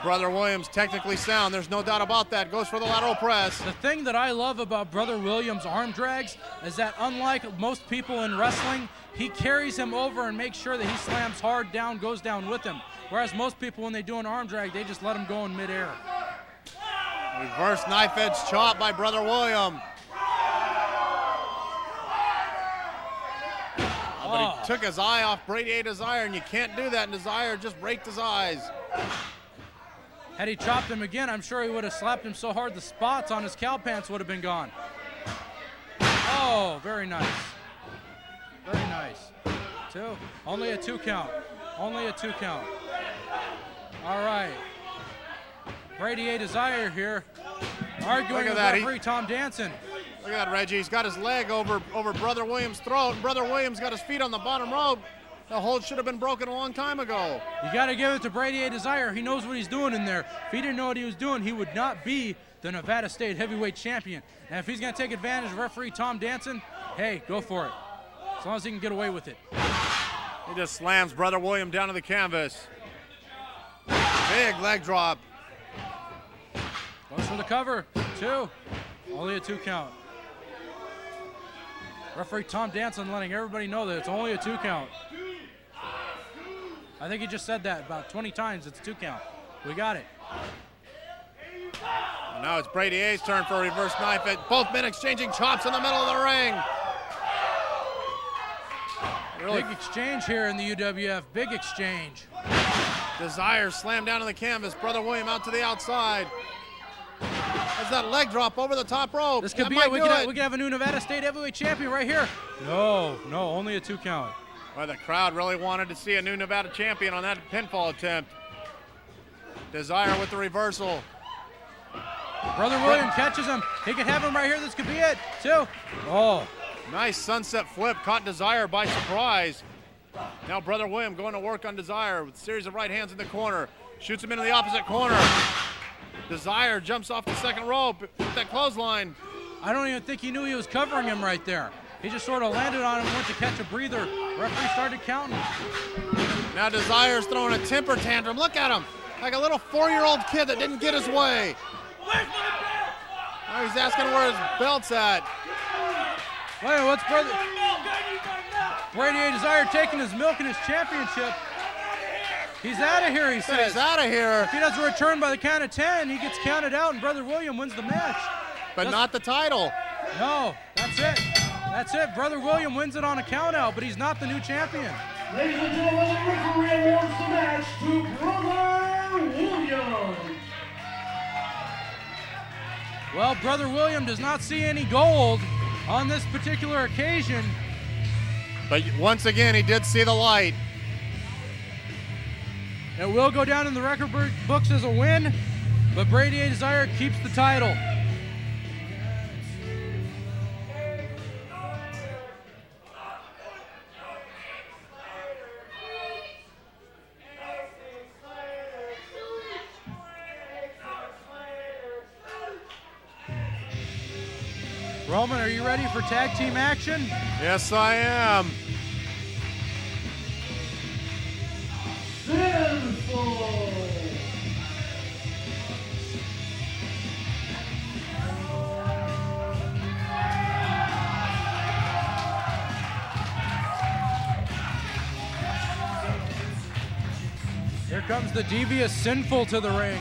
Brother William's technically sound, there's no doubt about that. Goes for the lateral press. The thing that I love about Brother Williams' arm drags is that unlike most people in wrestling, he carries him over and makes sure that he slams hard down, goes down with him. Whereas most people, when they do an arm drag, they just let him go in midair. Reverse knife edge chop by Brother William. But he took his eye off Brady Dezire, and you can't do that, and Dezire just raked his eyes. Had he chopped him again, I'm sure he would have slapped him so hard the spots on his cow pants would have been gone. Oh, very nice. Very nice. 2. Only a 2 count. Only a 2 count. All right. Brady Dezire here, arguing with referee Tom Danson. Look at that, Reggie. He's got his leg over Brother Williams' throat. Brother Williams got his feet on the bottom rope. The hold should have been broken a long time ago. You got to give it to Brady Dezire. He knows what he's doing in there. If he didn't know what he was doing, he would not be the Nevada State Heavyweight Champion. And if he's going to take advantage of referee Tom Danson, hey, go for it. As long as he can get away with it. He just slams Brother William down to the canvas. Big leg drop. Goes for the cover. 2. Only a 2 count. Referee Tom Danson letting everybody know that it's only a 2 count. I think he just said that about 20 times. It's a 2 count. We got it. And now it's Brady A's turn for a reverse knife. Both men exchanging chops in the middle of the ring. Big exchange here in the UWF. Big exchange. Dezire slammed down to the canvas. Brother William out to the outside. There's that leg drop over the top rope. This could be it. We could have a new Nevada State Heavyweight Champion right here. No, only a 2 count. Well, the crowd really wanted to see a new Nevada champion on that pinfall attempt. Dezire with the reversal. Brother William catches him. He could have him right here. This could be it. 2. Oh. Nice sunset flip. Caught Dezire by surprise. Now Brother William going to work on Dezire with a series of right hands in the corner. Shoots him into the opposite corner. Dezire jumps off the second rope with that clothesline. I don't even think he knew he was covering him right there. He just sort of landed on him, went to catch a breather. Referee started counting. Now Dezire's throwing a temper tantrum. Look at him, like a little 4-year-old kid that didn't get his way. Where's my belt? Now he's asking where his belt's at. Wait, what's Brady Dezire taking his milk and his championship? He's out of here, he says. He's out of here. If he doesn't return by the count of 10, he gets counted out and Brother William wins the match. But not the title. No, that's it. That's it. Brother William wins it on a count out, but he's not the new champion. Ladies and gentlemen, the referee awards the match to Brother William. Well, Brother William does not see any gold on this particular occasion. But once again, he did see the light. It will go down in the record books as a win, but Brady Dezire keeps the title. Roman, are you ready for tag team action? Yes, I am. Sinful. Here comes the devious Sinful to the ring.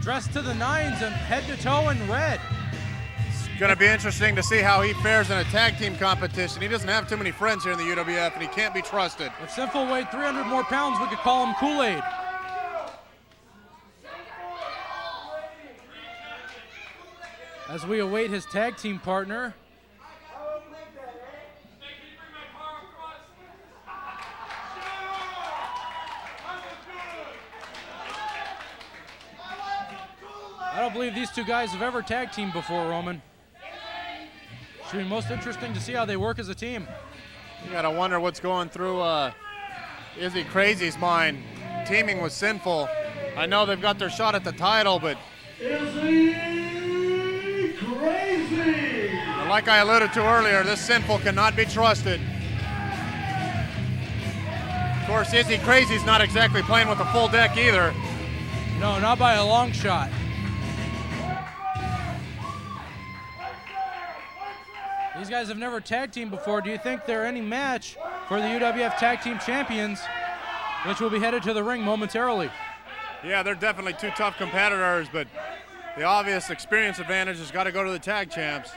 Dressed to the nines and head to toe in red. It's going to be interesting to see how he fares in a tag team competition. He doesn't have too many friends here in the UWF, and he can't be trusted. If Sinful weighed 300 more pounds, we could call him Kool-Aid. As we await his tag team partner. don't believe these two guys have ever tag teamed before, Roman. Should be most interesting to see how they work as a team. You gotta wonder what's going through Izzy Crazy's mind, teaming with Sinful. I know they've got their shot at the title, but Izzy Crazy! like I alluded to earlier, this Sinful cannot be trusted. Of course, Izzy Crazy's not exactly playing with a full deck either. No, not by a long shot. These guys have never tag teamed before. Do you think they're any match for the UWF Tag Team Champions, which will be headed to the ring momentarily? Yeah, they're definitely two tough competitors, but the obvious experience advantage has got to go to the tag champs.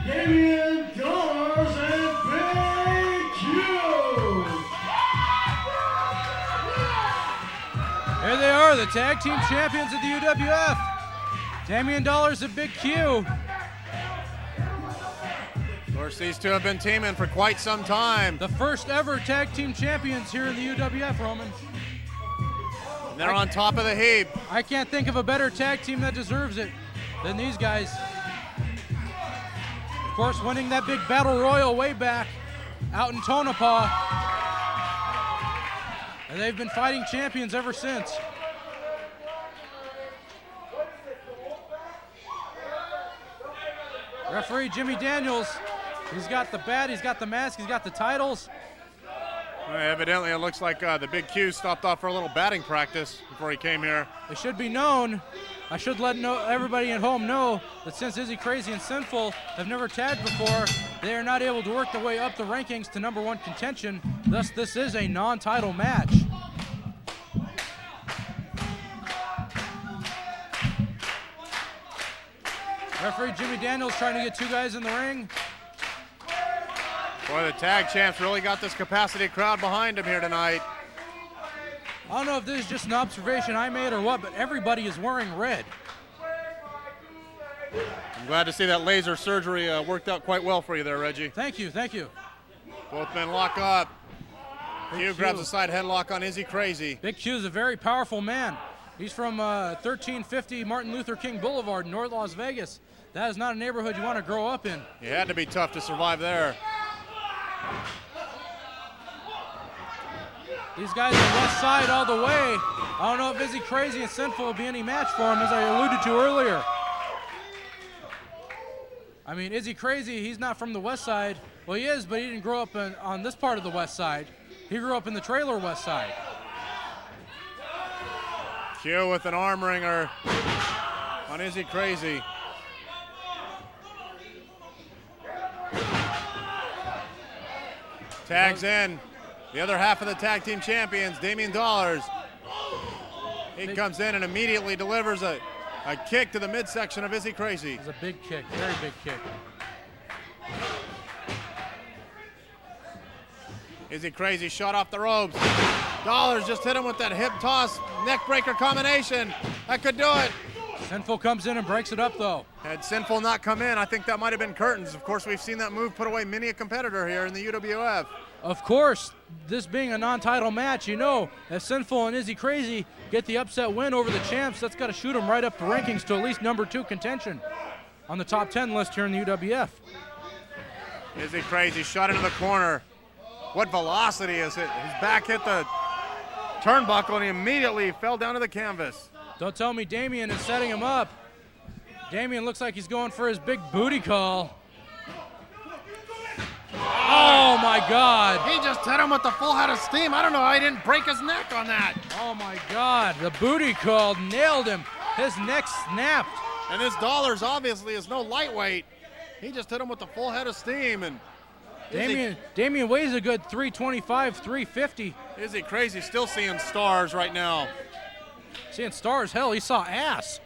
Damien, Dollaz, and Big Q! Here they are, the Tag Team Champions of the UWF. Damien, Dollaz, and Big Q. Of course, these two have been teaming for quite some time. The first ever Tag Team Champions here in the UWF, Roman. And they're on top of the heap. I can't think of a better tag team that deserves it than these guys. Of course, winning that big battle royal way back out in Tonopah. And they've been fighting champions ever since. Referee Jimmy Daniels, he's got the bat, he's got the mask, he's got the titles. Well, evidently, it looks like the Big Q stopped off for a little batting practice before he came here. It should be known, I should let everybody at home know that since Izzy Crazy and Sinful have never tagged before, they are not able to work their way up the rankings to #1 contention. Thus, this is a non-title match. Referee Jimmy Daniels trying to get two guys in the ring. Boy, the tag champs really got this capacity crowd behind him here tonight. I don't know if this is just an observation I made or what, but everybody is wearing red. I'm glad to see that laser surgery worked out quite well for you there, Reggie. Thank you, thank you. Both men lock up. Q grabs a side headlock on Izzy Crazy. Big Q is a very powerful man. He's from 1350 Martin Luther King Boulevard, North Las Vegas. That is not a neighborhood you want to grow up in. He had to be tough to survive there. These guys are west side all the way. I don't know if Izzy Crazy and Sinful will be any match for him, as I alluded to earlier. I mean, Izzy Crazy, he's not from the west side. Well, he is, but he didn't grow up on this part of the west side. He grew up in the trailer west side. Q with an arm wringer on Izzy Crazy. Tags in the other half of the tag team champions, Damien Dollaz. He comes in and immediately delivers a kick to the midsection of Izzy Crazy. It's a big kick, very big kick. Izzy Crazy shot off the ropes. Dollaz just hit him with that hip toss, neck breaker combination. That could do it. Sinful comes in and breaks it up, though. Had Sinful not come in, I think that might have been curtains. Of course, we've seen that move put away many a competitor here in the UWF. Of course, this being a non-title match, you know, if Sinful and Izzy Crazy get the upset win over the champs, that's got to shoot them right up the rankings to at least #2 contention on the top 10 list here in the UWF. Izzy Crazy shot into the corner. What velocity is it? His back hit the turnbuckle and he immediately fell down to the canvas. Don't tell me Damien is setting him up. Damien looks like he's going for his big booty call. Oh my God. He just hit him with the full head of steam. I don't know how he didn't break his neck on that. Oh my God, the booty call nailed him. His neck snapped. And this Dollaz obviously is no lightweight. He just hit him with the full head of steam. And Damien weighs a good 325, 350. Izzy Crazy still seeing stars right now. Seeing stars, hell, he saw ass.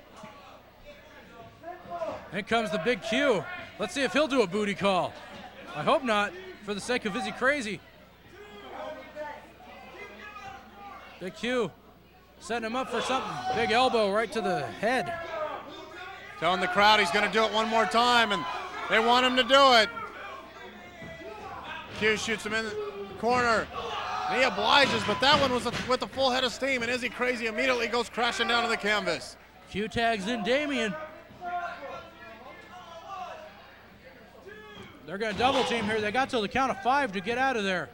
In comes the Big Q. Let's see if he'll do a booty call. I hope not, for the sake of Izzy Crazy. Big Q setting him up for something. Big elbow right to the head. Telling the crowd he's going to do it one more time, and they want him to do it. Q shoots him in the corner. And he obliges, but that one was with a full head of steam, and Izzy Crazy immediately goes crashing down to the canvas. Q tags in Damien. They're going to double team here. They got till the count of 5 to get out of there.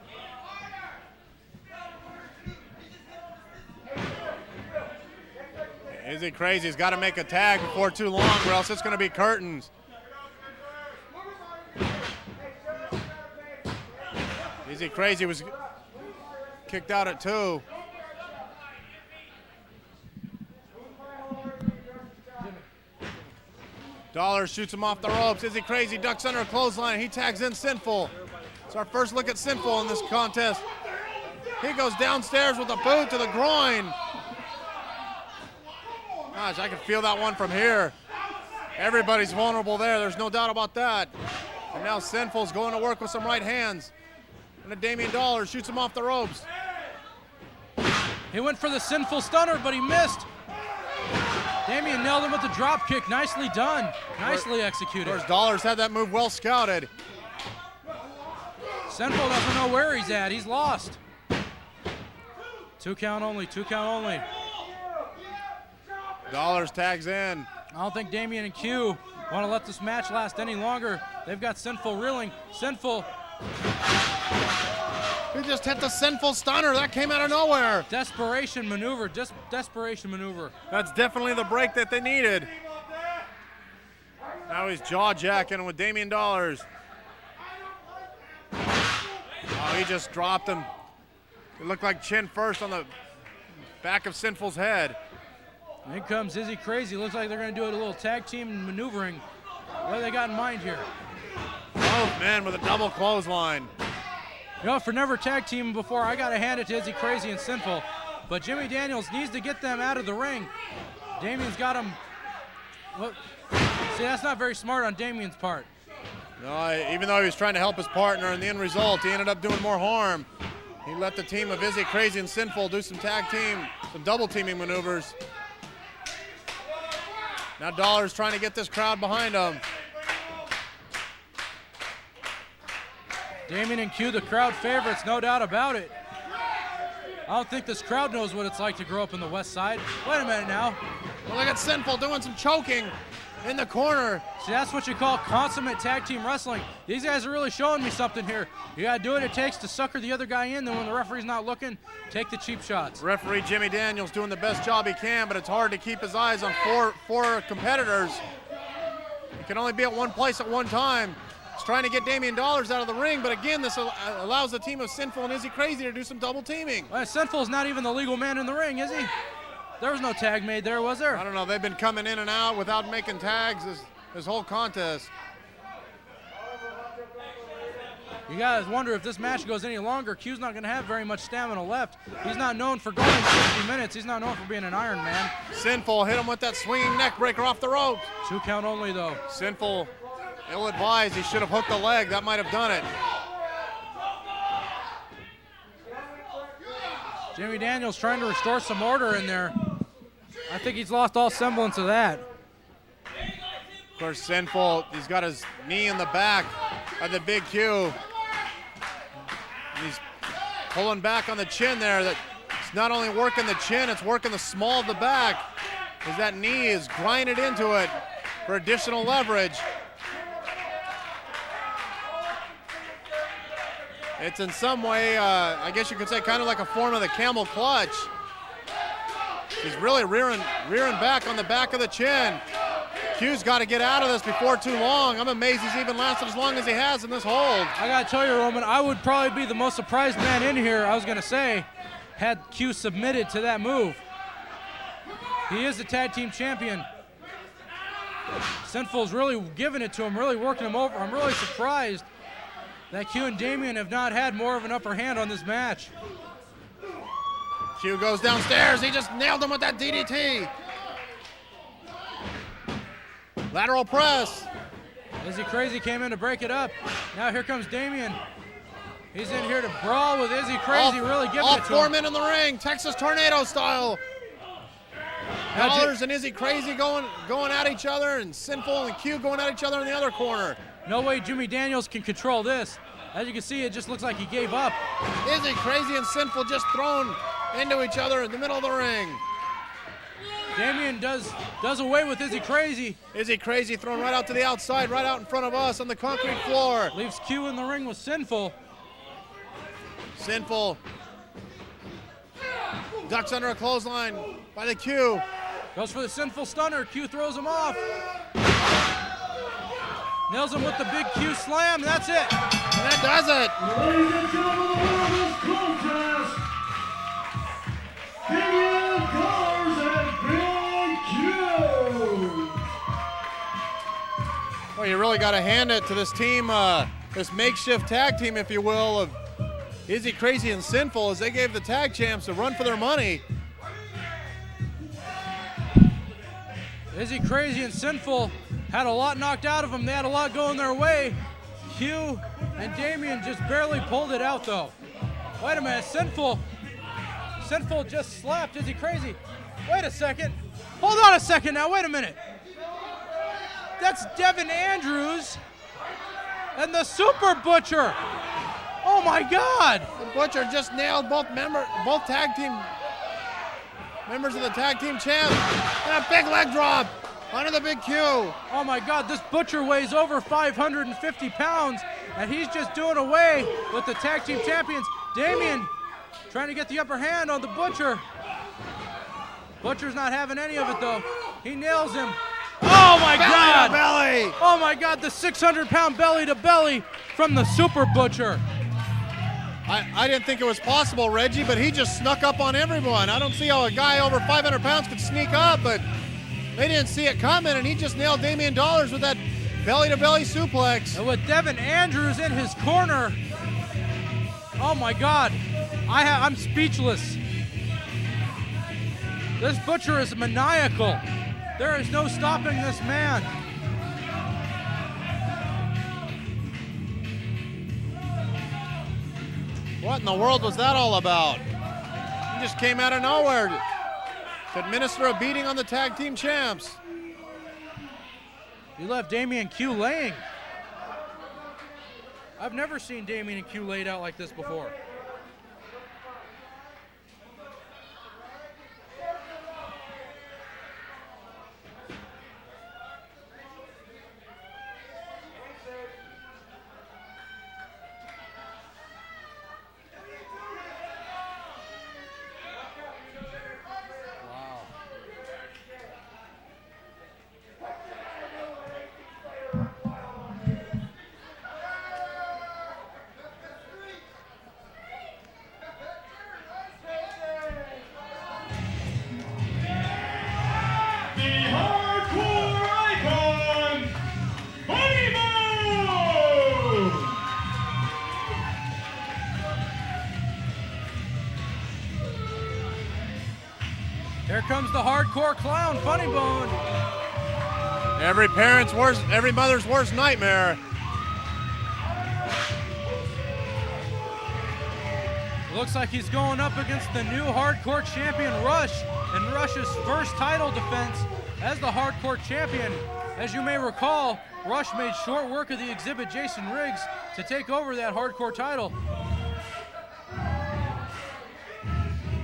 Izzy Crazy's got to make a tag before too long, or else it's going to be curtains. Izzy Crazy was kicked out at 2. Dollaz shoots him off the ropes. Izzy Crazy ducks under a clothesline. He tags in Sinful. It's our first look at Sinful in this contest. He goes downstairs with a boot to the groin. Gosh, I can feel that one from here. Everybody's vulnerable there. There's no doubt about that. And now Sinful's going to work with some right hands. And a Damien Dollaz shoots him off the ropes. He went for the Sinful stunner, but he missed. Damien nailed him with the drop kick. Nicely done. Nicely executed. Of course, Dollaz had that move well scouted. Sinful doesn't know where he's at. He's lost. 2 count only. 2 count only. Dollaz tags in. I don't think Damien and Q want to let this match last any longer. They've got Sinful reeling. Sinful. He just hit the Sinful stunner. That came out of nowhere. Desperation maneuver. Just desperation maneuver. That's definitely the break that they needed. Now he's jaw-jacking with Damien Dollaz. Oh, he just dropped him. It looked like chin first on the back of Sinful's head. In comes Izzy Crazy. Looks like they're going to do a little tag team maneuvering. What do they got in mind here? Both men with a double clothesline. You know, for never tag teaming before, I got to hand it to Izzy Crazy and Sinful. But Jimmy Daniels needs to get them out of the ring. Damien's got him. What? See, that's not very smart on Damien's part. No, even though he was trying to help his partner, in the end result, he ended up doing more harm. He let the team of Izzy Crazy and Sinful do some tag team, some double teaming maneuvers. Now Dollaz trying to get this crowd behind him. Damien and Q, the crowd favorites, no doubt about it. I don't think this crowd knows what it's like to grow up in the West Side. Wait a minute now. Well, look at Sinful doing some choking in the corner. See, that's what you call consummate tag team wrestling. These guys are really showing me something here. You gotta do what it takes to sucker the other guy in, then when the referee's not looking, take the cheap shots. Referee Jimmy Daniels doing the best job he can, but it's hard to keep his eyes on four competitors. He can only be at one place at one time. He's trying to get Damien Dollaz out of the ring, but again, this allows the team of Sinful and Izzy Crazy to do some double teaming. Well, Sinful's not even the legal man in the ring, is he? There was no tag made there, was there? I don't know. They've been coming in and out without making tags this whole contest. You guys wonder if this match goes any longer. Q's not going to have very much stamina left. He's not known for going 60 minutes. He's not known for being an Iron Man. Sinful hit him with that swinging neck breaker off the ropes. 2 count only, though. Sinful, ill-advised. He should have hooked the leg. That might have done it. Jimmy Daniels trying to restore some order in there. I think he's lost all semblance of that. Of course, Sinful, he's got his knee in the back of the big Q. And he's pulling back on the chin there. It's not only working the chin, it's working the small of the back, as that knee is grinded into it for additional leverage. It's in some way, I guess you could say, kind of like a form of the camel clutch. He's really rearing back on the back of the chin. Q's got to get out of this before too long. I'm amazed he's even lasted as long as he has in this hold. I got to tell you, Roman, I would probably be the most surprised man in here, I was going to say, had Q submitted to that move. He is the tag team champion. Sinful's really giving it to him, really working him over. I'm really surprised that Q and Damien have not had more of an upper hand on this match. Q goes downstairs. He just nailed him with that DDT. Lateral press. Izzy Crazy came in to break it up. Now here comes Damien. He's in here to brawl with Izzy Crazy, really giving all it to him. All 4 men in the ring, Texas Tornado style. Dollaz and Izzy Crazy going at each other, and Sinful and Q going at each other in the other corner. No way Jimmy Daniels can control this. As you can see, it just looks like he gave up. Izzy Crazy and Sinful just thrown into each other in the middle of the ring. Damien does away with Izzy Crazy. Izzy Crazy thrown right out to the outside, right out in front of us on the concrete floor. Leaves Q in the ring with Sinful. Sinful ducks under a clothesline by the Q. Goes for the Sinful stunner. Q throws him off. Nails him with the big Q slam. That's it. And that does it. Ladies and gentlemen, the winner of this contest, Damien Colors and Big Q. Well, you really got to hand it to this team, this makeshift tag team, if you will, of Izzy Crazy and Sinful, as they gave the tag champs a run for their money. Izzy Crazy and Sinful had a lot knocked out of them. They had a lot going their way. Q and Damien just barely pulled it out, though. Wait a minute, Sinful just slapped Izzy Crazy. Wait a second. Hold on a second now, wait a minute. That's Devin Andrews and the Super Butcher. Oh my God! The Butcher just nailed both tag team members of the tag team champ. And a big leg drop onto the big Q. Oh my God, this Butcher weighs over 550 pounds, and he's just doing away with the tag team champions. Damien trying to get the upper hand on the Butcher. Butcher's not having any of it though. He nails him. Oh my God! Belly! Oh my God, the 600-pound belly to belly from the Super Butcher. I didn't think it was possible, Reggie, but he just snuck up on everyone. I don't see how a guy over 500 pounds could sneak up, but they didn't see it coming, and he just nailed Damien Dollaz with that belly-to-belly suplex. And with Devin Andrews in his corner, oh my God, I'm speechless. This Butcher is maniacal. There is no stopping this man. What in the world was that all about? He just came out of nowhere to administer a beating on the tag team champs. He left Damien Q laying. I've never seen Damien and Q laid out like this before. Here comes the hardcore clown, Funnybone. Every mother's worst nightmare. Looks like he's going up against the new hardcore champion, Rush, in Rush's first title defense as the hardcore champion. As you may recall, Rush made short work of the Xzibit Jason Riggs to take over that hardcore title.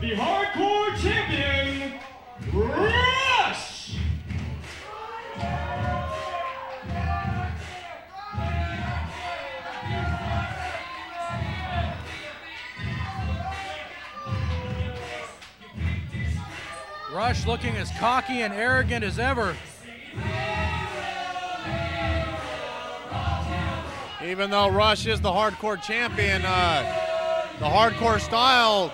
The hardcore champion, Rush! Rush looking as cocky and arrogant as ever. Even though Rush is the hardcore champion, the hardcore style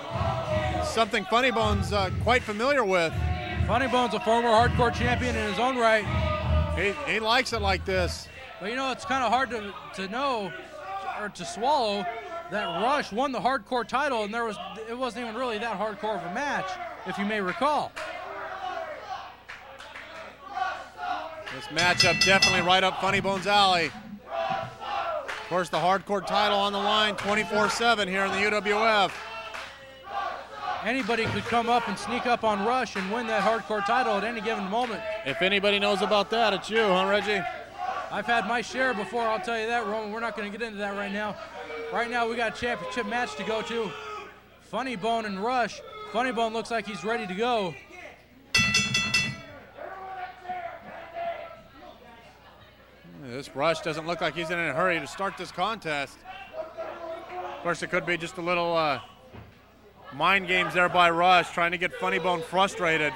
is something Funnybone's quite familiar with. Funnybone's a former hardcore champion in his own right. He likes it like this. But you know, it's kind of hard to know or to swallow that Rush won the hardcore title, and it wasn't even really that hardcore of a match, if you may recall. This matchup definitely right up Funnybone's alley. Of course, the hardcore title on the line 24/7 here in the UWF. Anybody could come up and sneak up on Rush and win that hardcore title at any given moment. If anybody knows about that, it's you, huh, Reggie? I've had my share before, I'll tell you that, Roman. We're not going to get into that right now. Right now we got a championship match to go to. Funnybone and Rush. Funnybone looks like he's ready to go. This Rush doesn't look like he's in a hurry to start this contest. Of course, it could be just a little mind games there by Rush, trying to get Funnybone frustrated.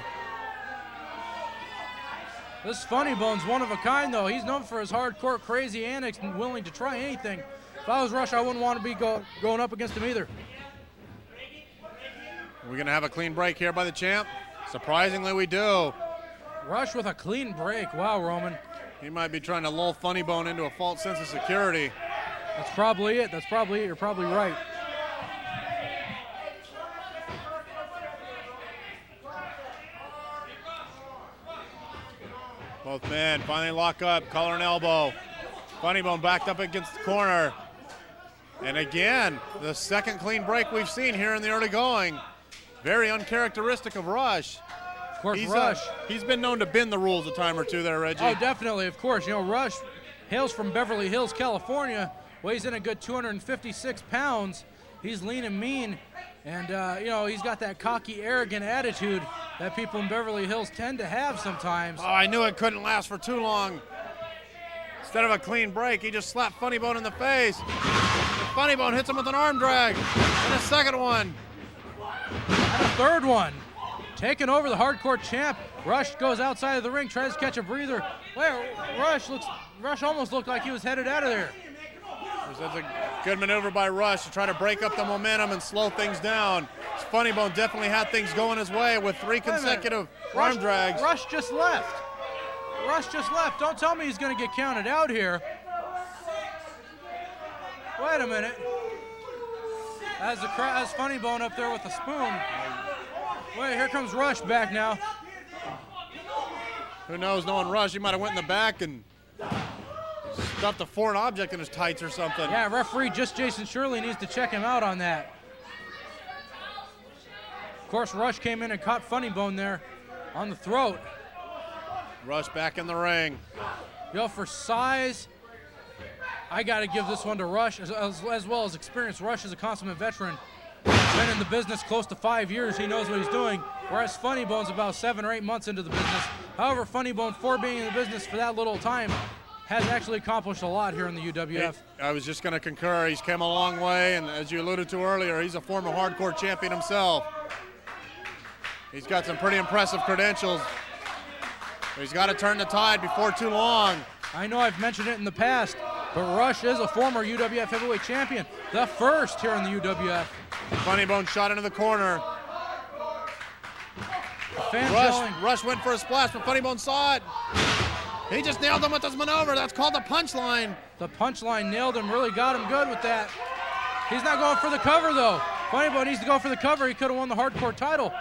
This Funnybone's one of a kind, though. He's known for his hardcore, crazy antics and willing to try anything. If I was Rush, I wouldn't want to be going up against him either. We're going to have a clean break here by the champ. Surprisingly, we do. Rush with a clean break. Wow, Roman. He might be trying to lull Funnybone into a false sense of security. That's probably it. That's probably it. You're probably right. Both men finally lock up, collar and elbow. Funnybone backed up against the corner. And again, the second clean break we've seen here in the early going. Very uncharacteristic of Rush. Of course, Rush. He's been known to bend the rules a time or two there, Reggie. Oh, definitely, of course. You know, Rush hails from Beverly Hills, California, weighs in a good 256 pounds. He's lean and mean, and, you know, he's got that cocky, arrogant attitude that people in Beverly Hills tend to have sometimes. Oh, I knew it couldn't last for too long. Instead of a clean break, he just slapped Funnybone in the face. And Funnybone hits him with an arm drag, and a second one. And a third one. Taking over the hardcore champ. Rush goes outside of the ring, tries to catch a breather. Well, Rush almost looked like he was headed out of there. That's a good maneuver by Rush to try to break up the momentum and slow things down. Funnybone definitely had things going his way with 3 consecutive arm drags. Rush just left. Rush just left. Don't tell me he's going to get counted out here. Wait a minute. As Funnybone up there with the spoon. Wait, here comes Rush back now. Who knows, knowing Rush, he might have went in the back and stuffed a foreign object in his tights or something. Yeah, referee Jason Shirley needs to check him out on that. Of course, Rush came in and caught Funnybone there on the throat. Rush back in the ring. You know, for size, I got to give this one to Rush, as well as experience. Rush is a consummate veteran. Been in the business close to 5 years. He knows what he's doing, whereas Funnybone's about 7 or 8 months into the business. However, Funnybone, for being in the business for that little time, has actually accomplished a lot here in the UWF. I was just going to concur. He's come a long way, and as you alluded to earlier, he's a former hardcore champion himself. He's got some pretty impressive credentials. He's got to turn the tide before too long. I know I've mentioned it in the past, but Rush is a former UWF heavyweight champion, the first here in the UWF. Funnybone shot into the corner. Rush went for a splash, but Funnybone saw it. He just nailed him with his maneuver. That's called the punchline. The punchline nailed him, really got him good with that. He's not going for the cover, though. Funnybone needs to go for the cover. He could have won the hardcore title.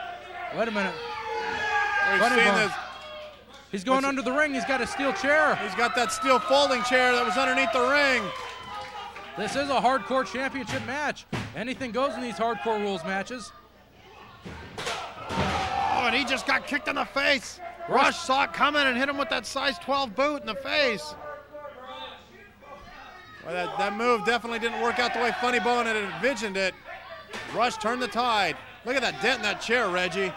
Wait a minute. We've seen this. He's going under the ring. He's got a steel chair. He's got that steel folding chair that was underneath the ring. This is a hardcore championship match. Anything goes in these hardcore rules matches. Oh, and he just got kicked in the face. Rush saw it coming and hit him with that size 12 boot in the face. Well, that move definitely didn't work out the way Funnybone had envisioned it. Rush turned the tide. Look at that dent in that chair, Reggie.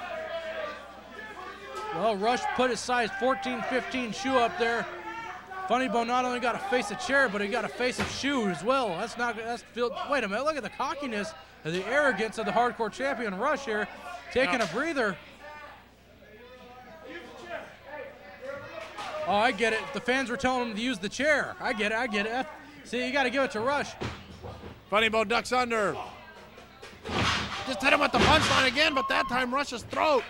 Well, Rush put his size 14, 15 shoe up there. Funnybone not only got to face a chair, but he got to face a shoe as well. Wait a minute, look at the cockiness and the arrogance of the hardcore champion Rush here, taking a breather. Oh, I get it. The fans were telling him to use the chair. I get it. See, you got to give it to Rush. Funnybone ducks under. Just hit him with the punchline again, but that time Rush's throat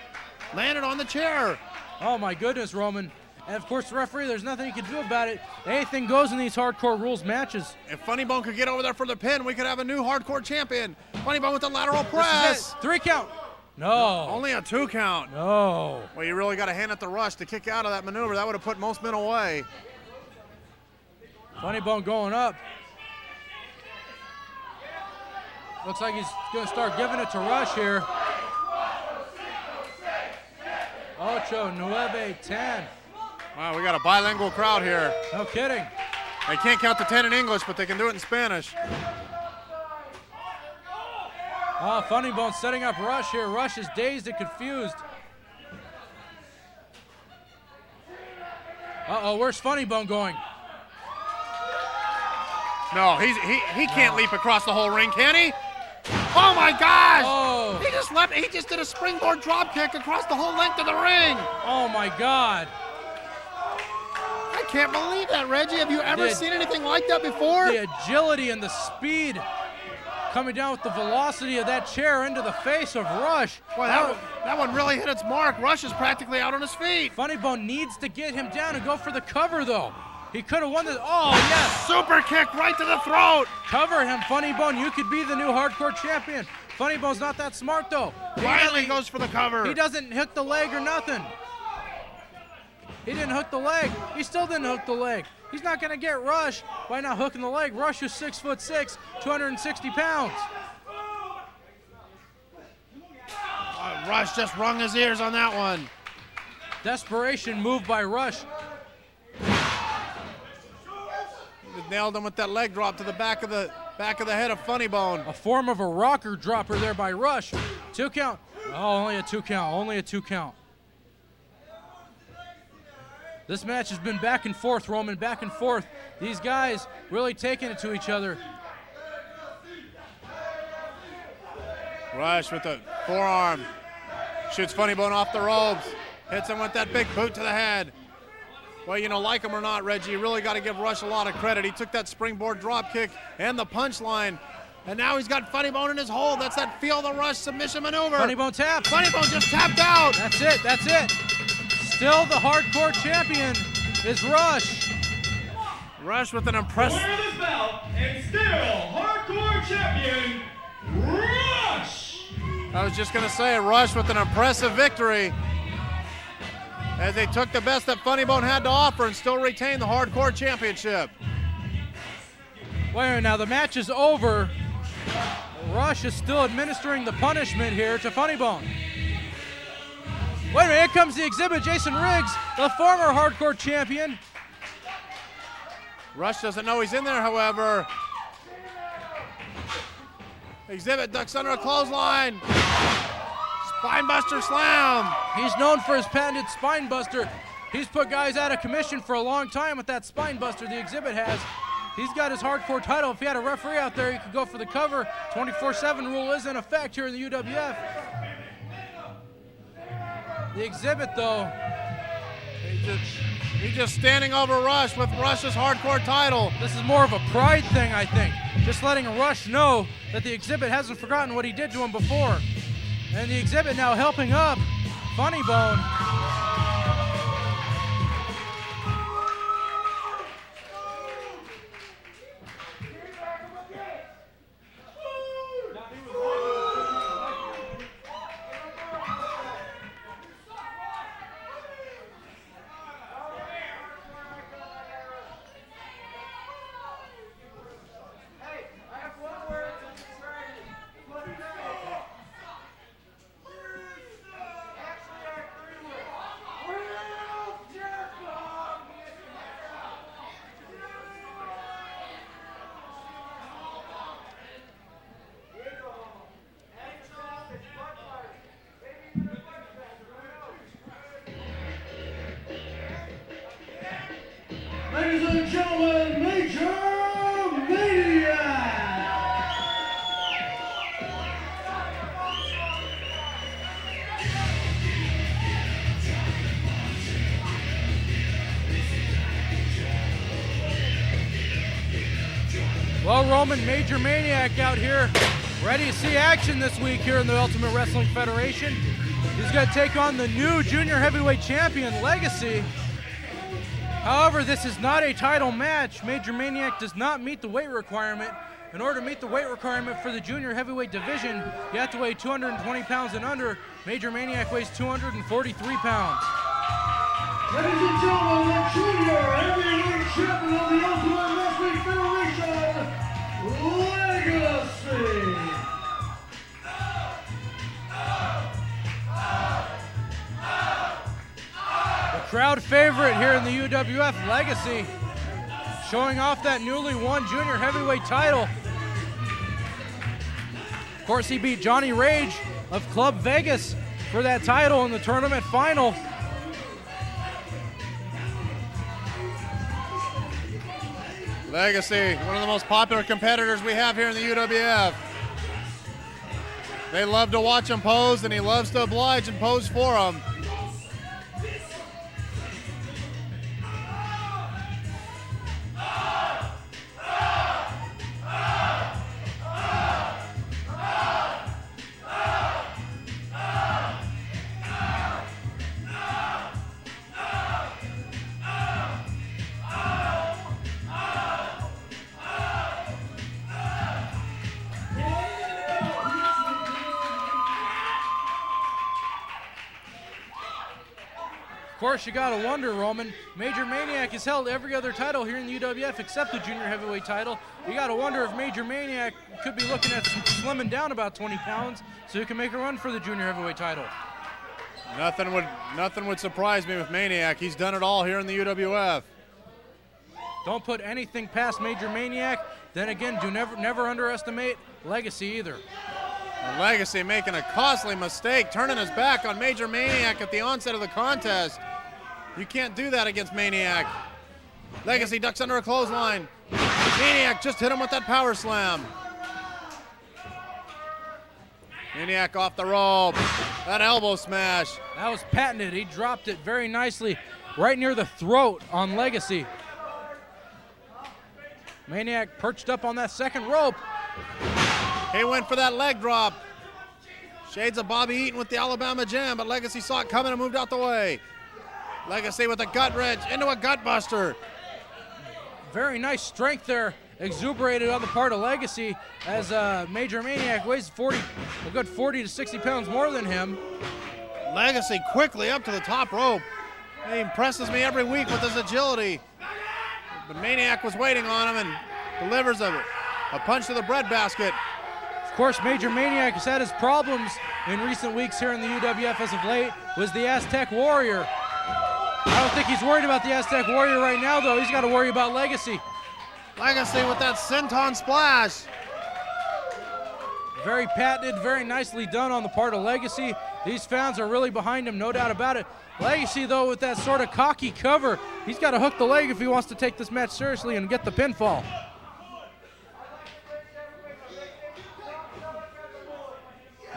landed on the chair. Oh, my goodness, Roman. And, of course, the referee, there's nothing he can do about it. Anything goes in these hardcore rules matches. If Funnybone could get over there for the pin, we could have a new hardcore champion. Funnybone with the lateral press. 3 count. No. Only a 2 count. No. Well, you really got to hand it to Rush to kick out of that maneuver. That would have put most men away. Funnybone going up. Looks like he's going to start giving it to Rush here. 8, 9, 10. Wow, we got a bilingual crowd here. No kidding. They can't count to 10 in English, but they can do it in Spanish. Oh, Funnybone setting up Rush here. Rush is dazed and confused. Uh-oh, where's Funnybone going? No, he can't leap across the whole ring, can he? Oh my gosh! Oh. He just did a springboard drop kick across the whole length of the ring. Oh my God. I can't believe that, Reggie. Have you ever seen anything like that before? The agility and the speed coming down with the velocity of that chair into the face of Rush. Boy, that one really hit its mark. Rush is practically out on his feet. Funnybone needs to get him down and go for the cover, though. He could have won this. Oh, yes. Super kick right to the throat. Cover him, Funnybone. You could be the new hardcore champion. Funnybone's not that smart, though. Finally goes for the cover. He doesn't hook the leg or nothing. He didn't hook the leg. He still didn't hook the leg. He's not going to get Rush by not hooking the leg. Rush is 6'6", 260 pounds. Rush just wrung his ears on that one. Desperation move by Rush. Nailed him with that leg drop to the back of the head of Funnybone. A form of a rocker dropper there by Rush. 2 count. Oh, only a 2 count. Only a 2 count. This match has been back and forth, Roman, back and forth. These guys really taking it to each other. Rush with the forearm. Shoots Funnybone off the ropes. Hits him with that big boot to the head. Well, you know, like him or not, Reggie, you really got to give Rush a lot of credit. He took that springboard drop kick and the punchline, and now he's got Funnybone in his hold. That's that feel the Rush submission maneuver. Funnybone tap. Funnybone just tapped out. That's it. That's it. Still the hardcore champion is Rush. Rush with an impressive. Winner of this bout and still hardcore champion, Rush. I was just going to say, Rush with an impressive victory as they took the best that Funnybone had to offer and still retain the hardcore championship. Wait a minute, now the match is over. Rush is still administering the punishment here to Funnybone. Wait a minute, here comes the Xzibit, Jason Riggs, the former hardcore champion. Rush doesn't know he's in there, however. Xzibit ducks under a clothesline. Spinebuster slam. He's known for his patented spinebuster. He's put guys out of commission for a long time with that spinebuster the Xzibit has. He's got his hardcore title. If he had a referee out there, he could go for the cover. 24/7 rule is in effect here in the UWF. The Xzibit, though, He's just standing over Rush with Rush's hardcore title. this is more of a pride thing, I think. Just letting Rush know that the Xzibit hasn't forgotten what he did to him before. And the Xzibit now helping up Funnybone. Ladies and gentlemen, Major Maniac. Well, Roman, Major Maniac out here, ready to see action this week here in the Ultimate Wrestling Federation. He's going to take on the new junior heavyweight champion, Legacy. However, this is not a title match. Major Maniac does not meet the weight requirement. In order to meet the weight requirement for the junior heavyweight division, you have to weigh 220 pounds and under. Major Maniac weighs 243 pounds. Ladies and gentlemen, the junior heavyweight champion of the Ultimate Wrestling Federation, Legacy. Crowd favorite here in the UWF, Legacy, showing off that newly won junior heavyweight title. course, he beat Johnny Rage of Club Vegas for that title in the tournament final. Legacy, one of the most popular competitors we have here in the UWF. They love to watch him pose, and he loves to oblige and pose for them. Of course, you gotta wonder, Roman. Major Maniac has held every other title here in the UWF except the junior heavyweight title. You gotta wonder if Major Maniac could be looking at slimming down about 20 pounds so he can make a run for the junior heavyweight title. Nothing would surprise me with Maniac. He's done it all here in the UWF. Don't put anything past Major Maniac. Then again, do never underestimate Legacy either. And Legacy making a costly mistake, turning his back on Major Maniac at the onset of the contest. You can't do that against Maniac. Legacy ducks under a clothesline. Maniac just hit him with that power slam. Maniac off the rope. That elbow smash. That was patented. He dropped it very nicely right near the throat on Legacy. Maniac perched up on that second rope. He went for that leg drop. Shades of Bobby Eaton with the Alabama Jam, but Legacy saw it coming and moved out the way. Legacy with a gut wrench into a gut buster. Very nice strength there, exuberated on the part of Legacy, as Major Maniac weighs a good 40 to 60 pounds more than him. Legacy quickly up to the top rope. He impresses me every week with his agility. But Maniac was waiting on him and delivers a punch to the breadbasket. Of course, Major Maniac has had his problems in recent weeks here in the UWF as of late, was the Aztec Warrior. I don't think he's worried about the Aztec Warrior right now, though. He's got to worry about Legacy. Legacy with that senton splash. Very patented, very nicely done on the part of Legacy. These fans are really behind him, no doubt about it. Legacy, though, with that sort of cocky cover, he's got to hook the leg if he wants to take this match seriously and get the pinfall.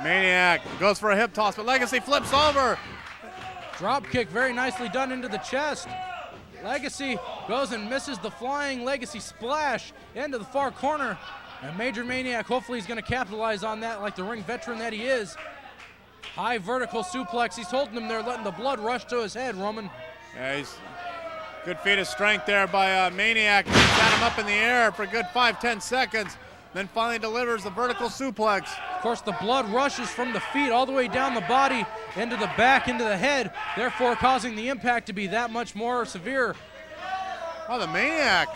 Maniac goes for a hip toss, but Legacy flips over. Drop kick, very nicely done into the chest. Legacy goes and misses the flying Legacy splash into the far corner. And Major Maniac hopefully is going to capitalize on that like the ring veteran that he is. High vertical suplex. He's holding him there, letting the blood rush to his head, Roman. Yeah, he's good feat of strength there by Maniac. He's got him up in the air for a good 5-10 seconds. Then finally delivers the vertical suplex. Of course, the blood rushes from the feet all the way down the body, into the back, into the head, therefore causing the impact to be that much more severe. Oh, the Maniac.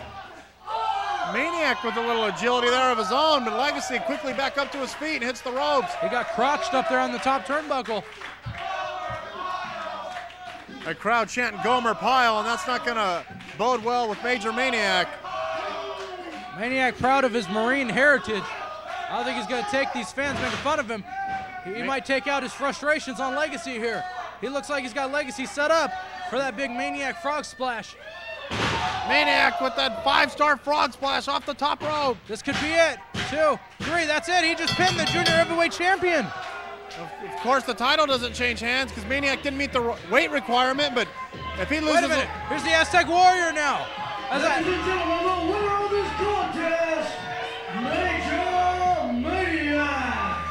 Maniac with a little agility there of his own, but Legacy quickly back up to his feet and hits the ropes. He got crotched up there on the top turnbuckle. A crowd chanting Gomer Pile, and that's not going to bode well with Major Maniac. Maniac proud of his Marine heritage. I don't think he's going to take these fans making fun of him. He might take out his frustrations on Legacy here. He looks like he's got Legacy set up for that big Maniac frog splash. Maniac with that 5-star frog splash off the top rope. This could be it. 2, 3, that's it. He just pinned the junior heavyweight champion. Of course, the title doesn't change hands because Maniac didn't meet the weight requirement, but if he loses... Wait a minute. Here's the Aztec Warrior now. Ladies and gentlemen, the winner of this contest, Major Maniac.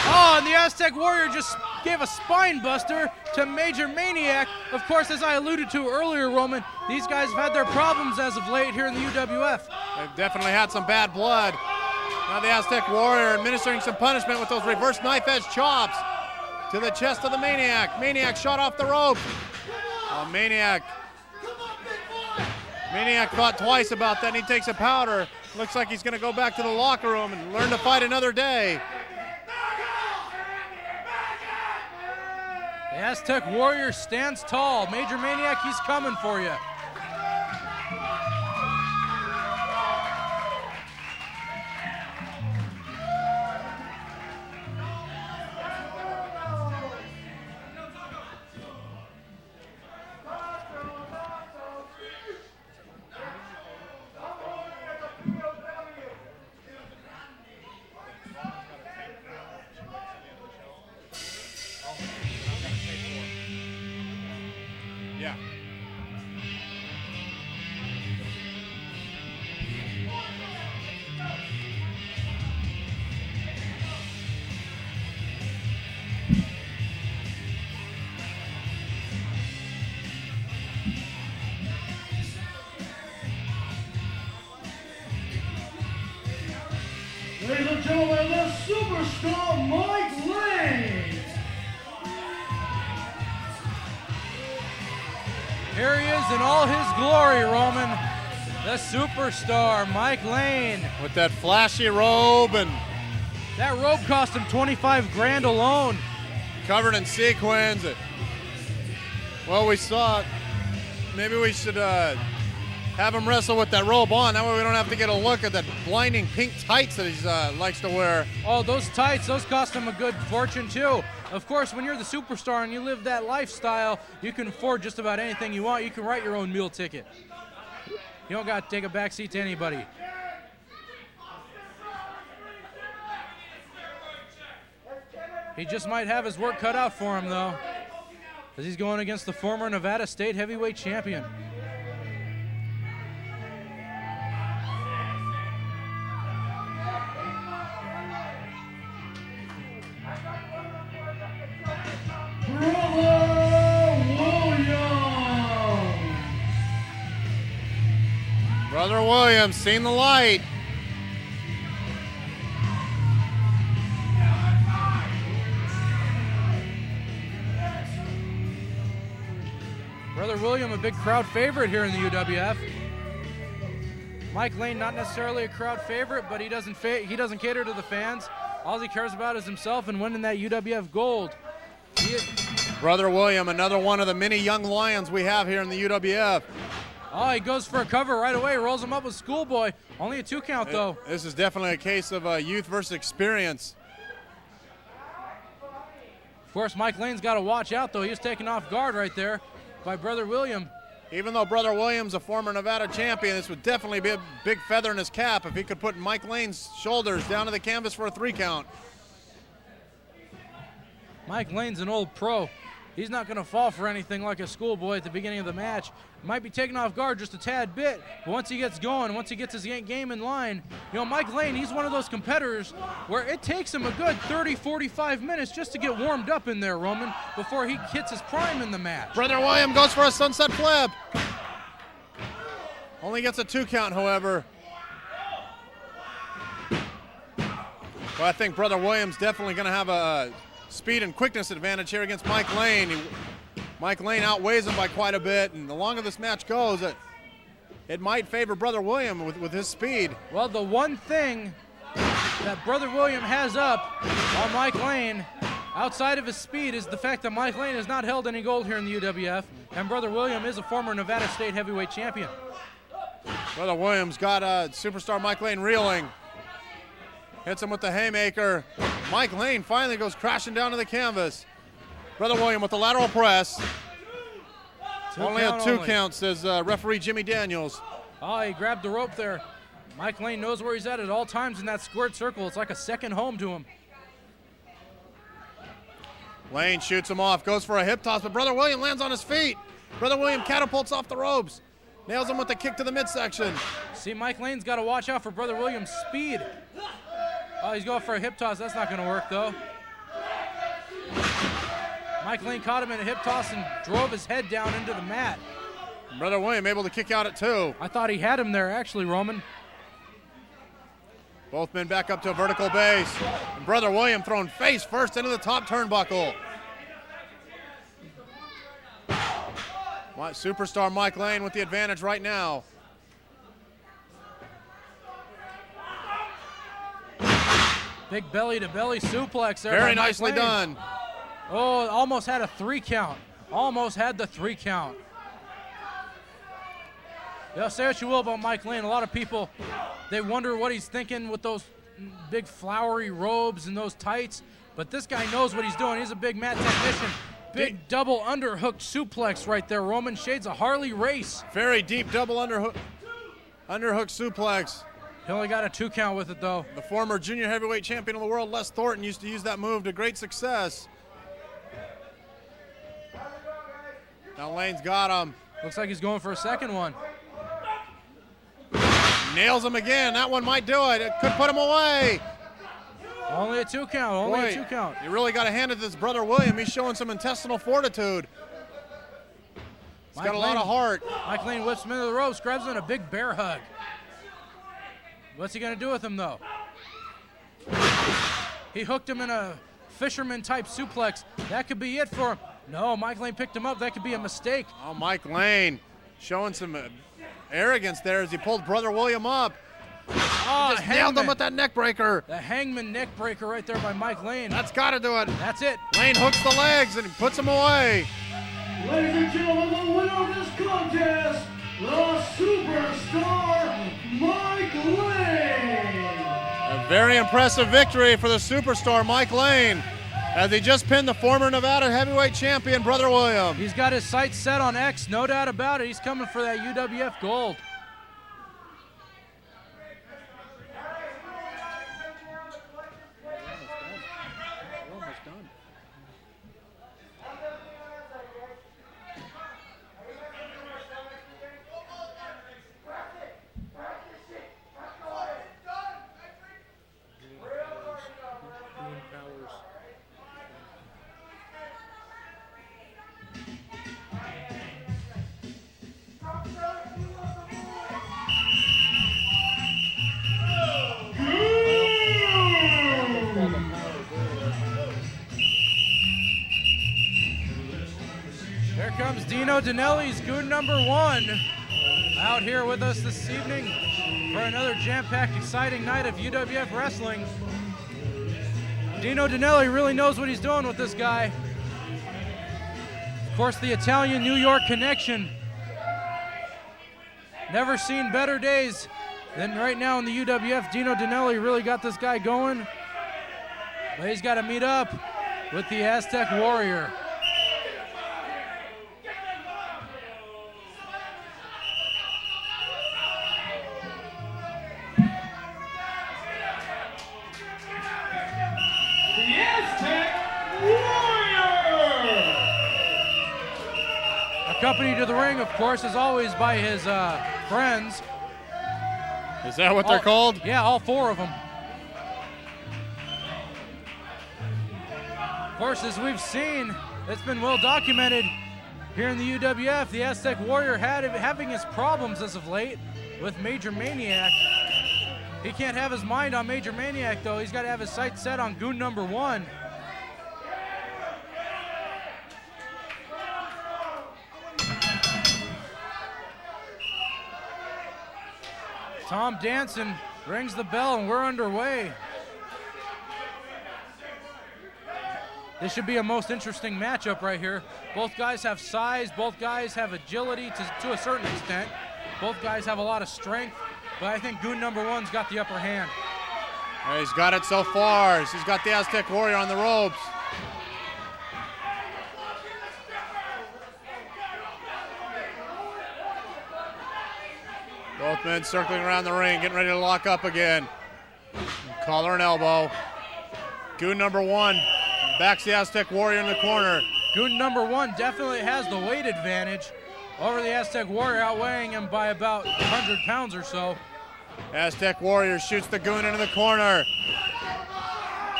Oh, and the Aztec Warrior just gave a spine buster to Major Maniac. Of course, as I alluded to earlier, Roman, these guys have had their problems as of late here in the UWF. They've definitely had some bad blood. Now the Aztec Warrior administering some punishment with those reverse knife edge chops to the chest of the Maniac. Maniac shot off the rope. Oh, Maniac thought twice about that, and he takes a powder. Looks like he's going to go back to the locker room and learn to fight another day. The Aztec Warrior stands tall. Major Maniac, he's coming for you. over the superstar Mike Lane. Here he is in all his glory, Roman. The superstar, Mike Lane. With that flashy robe and That robe cost him 25 grand alone. covered in sequins. Well, we saw it. Maybe we should have him wrestle with that robe on. That way we don't have to get a look at that blinding pink tights that he likes to wear. Oh, those tights, those cost him a good fortune too. Of course, when you're the superstar and you live that lifestyle, you can afford just about anything you want. You can write your own meal ticket. You don't got to take a back seat to anybody. He just might have his work cut out for him, though, as he's going against the former Nevada State Heavyweight Champion. Brother Williams, seen the light. Brother William, a big crowd favorite here in the UWF. Mike Lane, not necessarily a crowd favorite, but he doesn't cater to the fans. All he cares about is himself and winning that UWF gold. Brother William, another one of the many young lions we have here in the UWF. Oh, he goes for a cover right away, rolls him up with Schoolboy. Only a 2 count, though. This is definitely a case of youth versus experience. Of course, Mike Lane's got to watch out, though. He was taken off guard right there by Brother William. Even though Brother Williams, a former Nevada champion, this would definitely be a big feather in his cap if he could put Mike Lane's shoulders down to the canvas for a 3 count. Mike Lane's an old pro. He's not going to fall for anything like a Schoolboy at the beginning of the match. Might be taken off guard just a tad bit, but once he gets going, once he gets his game in line, you know, Mike Lane, he's one of those competitors where it takes him a good 30, 45 minutes just to get warmed up in there, Roman, before he hits his prime in the match. Brother William goes for a sunset flip. Only gets a 2 count, however. Well, I think Brother Williams definitely going to have a speed and quickness advantage here against Mike Lane. Mike Lane outweighs him by quite a bit, and the longer this match goes, it might favor Brother William with his speed. Well, the one thing that Brother William has up on Mike Lane, outside of his speed, is the fact that Mike Lane has not held any gold here in the UWF, and Brother William is a former Nevada State Heavyweight Champion. Brother Williams got superstar Mike Lane reeling. Hits him with the haymaker. Mike Lane finally goes crashing down to the canvas. Brother William with the lateral press. Only a 2 count, says referee Jimmy Daniels. Oh, he grabbed the rope there. Mike Lane knows where he's at all times in that squared circle. It's like a second home to him. Lane shoots him off, goes for a hip toss, but Brother William lands on his feet. Brother William catapults off the ropes. Nails him with a kick to the midsection. See, Mike Lane's got to watch out for Brother William's speed. Oh, he's going for a hip toss. That's not going to work, though. Mike Lane caught him in a hip toss and drove his head down into the mat. Brother William able to kick out at 2. I thought he had him there, actually, Roman. Both men back up to a vertical base. And Brother William thrown face first into the top turnbuckle. Superstar Mike Lane with the advantage right now. Big belly-to-belly suplex there. Very nicely done. Oh, almost had a 3 count. Almost had the 3 count. Yeah, say what you will about Mike Lane. A lot of people, they wonder what he's thinking with those big flowery robes and those tights. But this guy knows what he's doing. He's a big mat technician. Big double underhook suplex right there, Roman. Shades of Harley Race. Very deep double underhook suplex. He only got a 2 count with it, though. The former junior heavyweight champion of the world, Les Thornton, used to use that move to great success. Now Lane's got him. Looks like he's going for a second one. Nails him again. That one might do it. It could put him away. Only a 2 count. Only a 2 count. You really got to hand it to this Brother William. He's showing some intestinal fortitude. He's got a lot of heart. Mike Lane whips him into the ropes, grabs him in a big bear hug. What's he going to do with him, though? He hooked him in a fisherman-type suplex. That could be it for him. No, Mike Lane picked him up. That could be a mistake. Oh, Mike Lane showing some arrogance there as he pulled Brother William up. Oh, Just nailed him with that neck breaker. The hangman neck breaker right there by Mike Lane. That's got to do it. That's it. Lane hooks the legs and puts him away. Ladies and gentlemen, the winner of this contest, the Superstar Mike Lane. A very impressive victory for the Superstar Mike Lane as he just pinned the former Nevada heavyweight champion, Brother William. He's got his sights set on X, no doubt about it. He's coming for that UWF gold. Here comes Dino Dinelli's Goon #1 out here with us this evening for another jam-packed, exciting night of UWF wrestling. Dino Dinelli really knows what he's doing with this guy. Of course, the Italian-New York connection. Never seen better days than right now in the UWF. Dino Dinelli really got this guy going. But he's got to meet up with the Aztec Warrior. Accompanied to the ring, of course, as always, by his friends. Is that what they're called? Yeah, all 4 of them. Of course, as we've seen, it's been well documented here in the UWF. The Aztec Warrior having his problems as of late with Major Maniac. He can't have his mind on Major Maniac, though. He's got to have his sights set on Goon #1. Tom Danson rings the bell and we're underway. This should be a most interesting matchup right here. Both guys have size, both guys have agility to a certain extent. Both guys have a lot of strength, but I think Goon #1's got the upper hand. Yeah, he's got it so far. He's got the Aztec Warrior on the ropes. Both men circling around the ring, getting ready to lock up again. Collar and elbow. Goon #1 backs the Aztec Warrior in the corner. Goon #1 definitely has the weight advantage over the Aztec Warrior, outweighing him by about 100 pounds or so. Aztec Warrior shoots the Goon into the corner.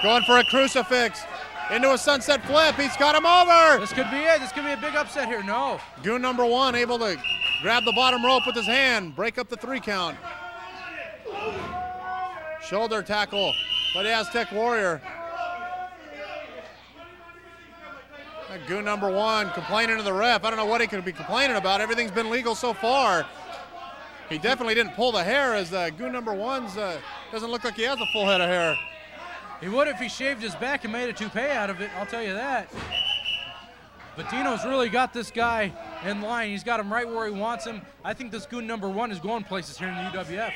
Going for a crucifix. Into a sunset flip. He's got him over. This could be it. This could be a big upset here. No. Goon #1 able to grab the bottom rope with his hand, break up the 3 count. Shoulder tackle by the Aztec Warrior. Goon #1 complaining to the ref. I don't know what he could be complaining about. Everything's been legal so far. He definitely didn't pull the hair, as Goon #1's doesn't look like he has a full head of hair. He would if he shaved his back and made a toupee out of it, I'll tell you that. But Dino's really got this guy in line. He's got him right where he wants him. I think this Goon #1 is going places here in the UWF.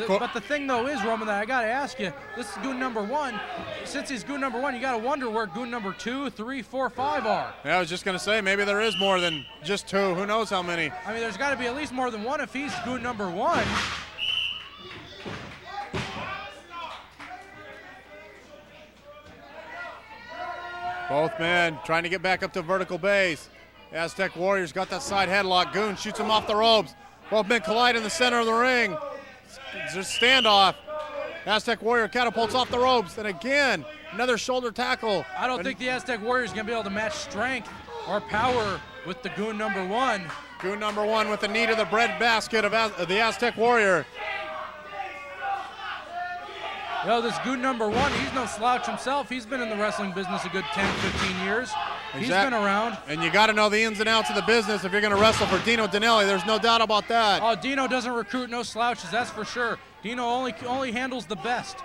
But the thing, though, is, Roman, that I got to ask you, this is Goon #1. Since he's Goon #1, you got to wonder where Goon #2, 3, 4, 5 are. Yeah, I was just going to say, maybe there is more than just 2. Who knows how many? I mean, there's got to be at least more than 1 if he's Goon #1. Both men trying to get back up to vertical base. Aztec Warriors got that side headlock. Goon shoots him off the ropes. Both men collide in the center of the ring. There's a standoff. Aztec Warrior catapults off the ropes. And again, another shoulder tackle. I don't think the Aztec Warrior is going to be able to match strength or power with the Goon #1. Goon #1 with the knee to the bread basket of the Aztec Warrior. Yo, this Goon #1, he's no slouch himself. He's been in the wrestling business a good 10, 15 years. He's been around. And you got to know the ins and outs of the business if you're going to wrestle for Dino Dinelli. There's no doubt about that. Oh, Dino doesn't recruit no slouches, that's for sure. Dino only handles the best.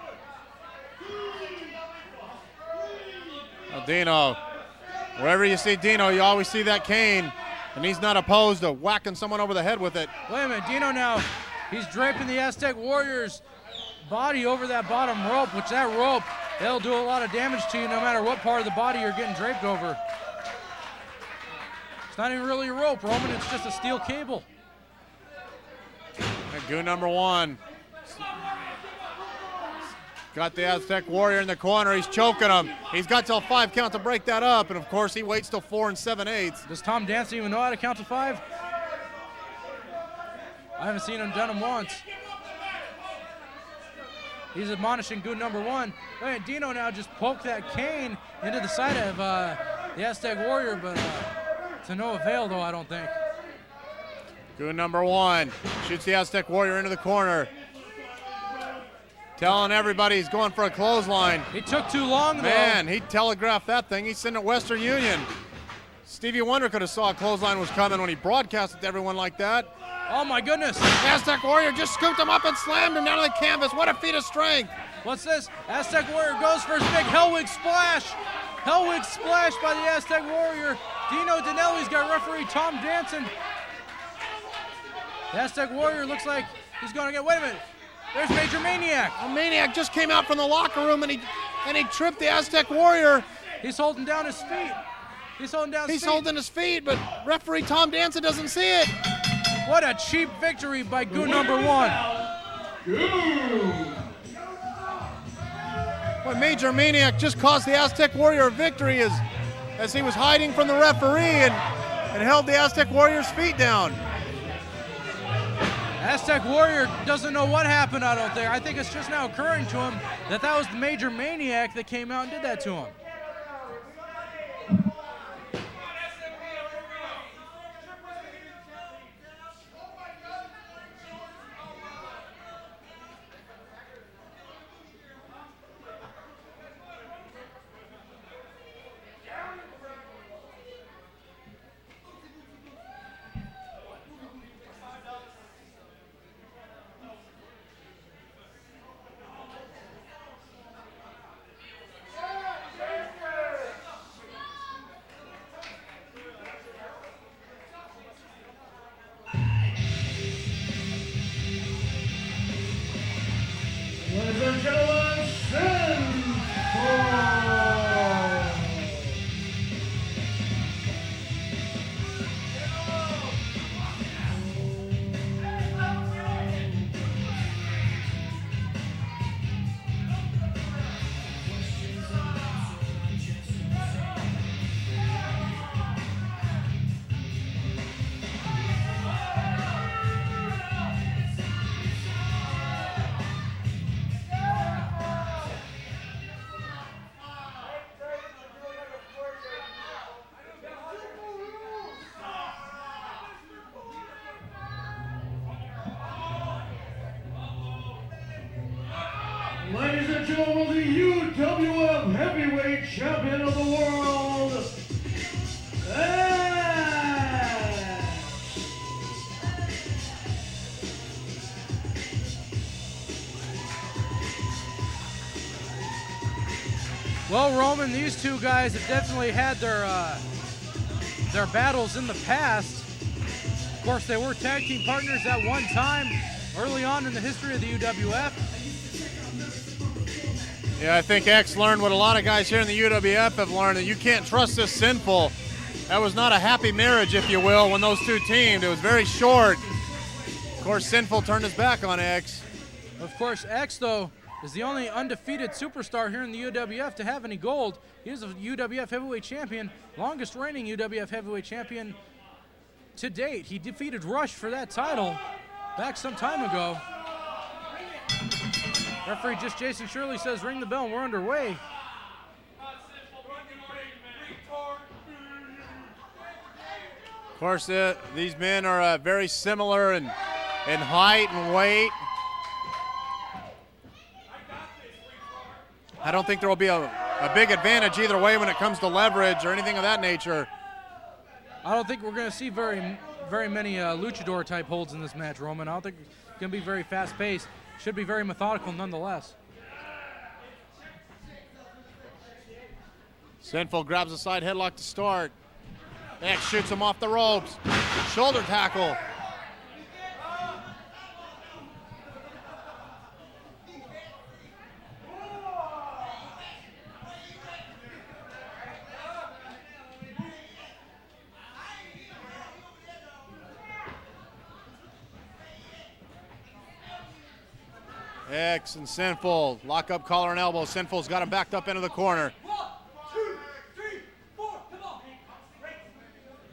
Well, Dino, wherever you see Dino, you always see that cane, and he's not opposed to whacking someone over the head with it. Wait a minute, Dino now, he's draping the Aztec Warrior's body over that bottom rope, which that rope, it'll do a lot of damage to you no matter what part of the body you're getting draped over. It's not even really a rope, Roman, it's just a steel cable. And Goon #1. Got the Aztec Warrior in the corner. He's choking him. He's got till 5 count to break that up, and of course he waits till 4 7/8. Does Tom Danson even know how to count to 5? I haven't seen him done him once. He's admonishing Goon #1. Wait, Dino now just poked that cane into the side of the Aztec Warrior, but to no avail though, I don't think. Goon #1 shoots the Aztec Warrior into the corner. Telling everybody he's going for a clothesline. He took too long, though. Man, he telegraphed that thing. He's sitting at Western Union. Stevie Wonder could have saw a clothesline was coming when he broadcasted to everyone like that. Oh, my goodness. Aztec Warrior just scooped him up and slammed him down on the canvas. What a feat of strength. What's this? Aztec Warrior goes for his big Hellwig splash. Hellwig splash by the Aztec Warrior. Dino Dinelli's got referee Tom Danson. The Aztec Warrior looks like he's going to get, wait a minute. There's Major Maniac. Well, Maniac just came out from the locker room and he tripped the Aztec Warrior. He's holding down his feet. He's holding down his feet. He's holding his feet, but referee Tom Danson doesn't see it. What a cheap victory by Goon #1. Goon. Well, Major Maniac just cost the Aztec Warrior a victory as he was hiding from the referee and held the Aztec Warrior's feet down. Aztec Warrior doesn't know what happened, I don't think. I think it's just now occurring to him that was the Major Maniac that came out and did that to him. Ladies and gentlemen, Sinful. Ladies and gentlemen, the UWF Heavyweight Champion of the World, Well, Roman, these two guys have definitely had their battles in the past. Of course, they were tag team partners at one time, early on in the history of the UWF. Yeah, I think X learned what a lot of guys here in the UWF have learned, that you can't trust this Sinful. That was not a happy marriage, if you will, when those two teamed. It was very short. Of course, Sinful turned his back on X. Of course, X, though, is the only undefeated superstar here in the UWF to have any gold. He is a UWF Heavyweight Champion, longest reigning UWF Heavyweight Champion to date. He defeated Rush for that title back some time ago. Referee just Jason Shirley says ring the bell and we're underway. Of course, these men are very similar in height and weight. I don't think there will be a big advantage either way when it comes to leverage or anything of that nature. I don't think we're going to see very many luchador type holds in this match, Roman. I don't think it's going to be very fast paced. Should be very methodical nonetheless. Sinful grabs a side headlock to start. X shoots him off the ropes. Shoulder tackle. X and Sinful lock up collar and elbow. Sinful's got him backed up into the corner.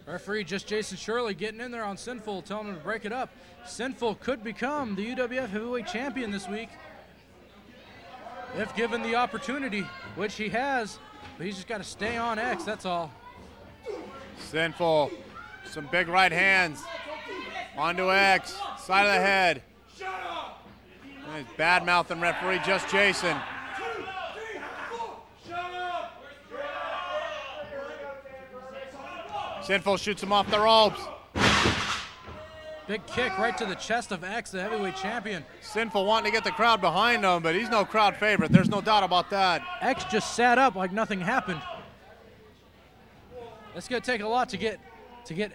Referee just Jason Shirley getting in there on Sinful, telling him to break it up. Sinful could become the UWF Heavyweight Champion this week if given the opportunity, which he has, but he's just got to stay on X, that's all. Sinful, some big right hands onto X, side of the head. He's bad-mouthing referee just Jason. Sinful shoots him off the ropes. Big kick right to the chest of X, the heavyweight champion. Sinful wanting to get the crowd behind him, but he's no crowd favorite. There's no doubt about that. X just sat up like nothing happened. It's going to take a lot to get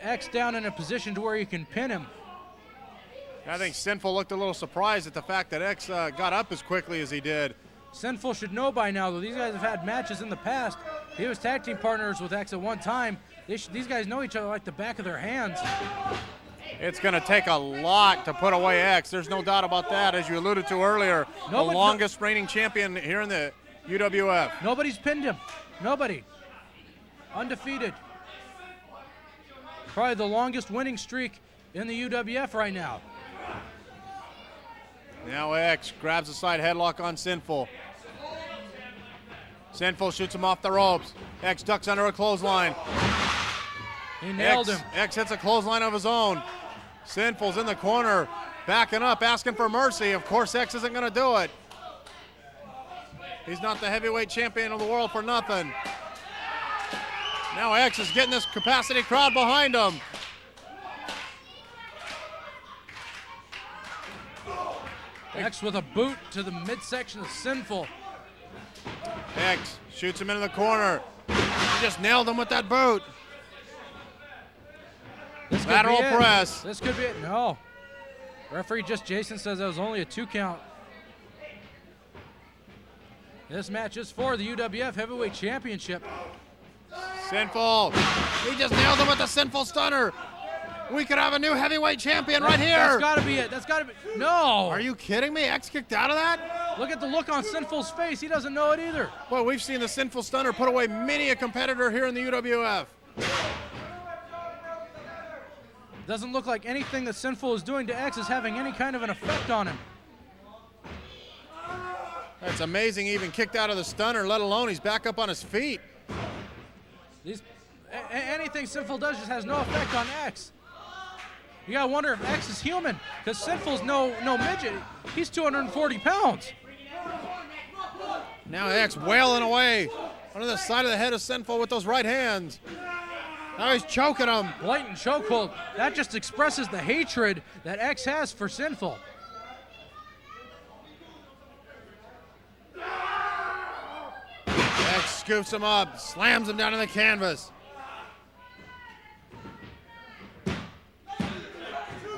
X down in a position to where you can pin him. I think Sinful looked a little surprised at the fact that X got up as quickly as he did. Sinful should know by now, though. These guys have had matches in the past. He was tag team partners with X at one time. These guys know each other like the back of their hands. It's going to take a lot to put away X. There's no doubt about that, as you alluded to earlier. The longest reigning champion here in the UWF. Nobody's pinned him. Nobody. Undefeated. Probably the longest winning streak in the UWF right now. Now X grabs a side headlock on Sinful. Sinful shoots him off the ropes. X ducks under a clothesline. He nailed him. X hits a clothesline of his own. Sinful's in the corner, backing up, asking for mercy. Of course, X isn't going to do it. He's not the heavyweight champion of the world for nothing. Now X is getting this capacity crowd behind him. X with a boot to the midsection of Sinful. X shoots him into the corner. He just nailed him with that boot. Lateral press. This could be it. No. Referee just Jason says that was only a 2 count. This match is for the UWF Heavyweight Championship. Sinful. He just nailed him with the Sinful stunner. We could have a new heavyweight champion right here. That's got to be it. That's got to be. No. Are you kidding me? X kicked out of that? Look at the look on Sinful's face. He doesn't know it either. Well, we've seen the Sinful stunner put away many a competitor here in the UWF. Doesn't look like anything that Sinful is doing to X is having any kind of an effect on him. That's amazing. He even kicked out of the stunner, let alone he's back up on his feet. Anything Sinful does just has no effect on X. You gotta wonder if X is human, because Sinful's no midget. He's 240 pounds. Now X wailing away under the side of the head of Sinful with those right hands. Now he's choking him. Blatant chokehold. That just expresses the hatred that X has for Sinful. X scoops him up, slams him down on the canvas.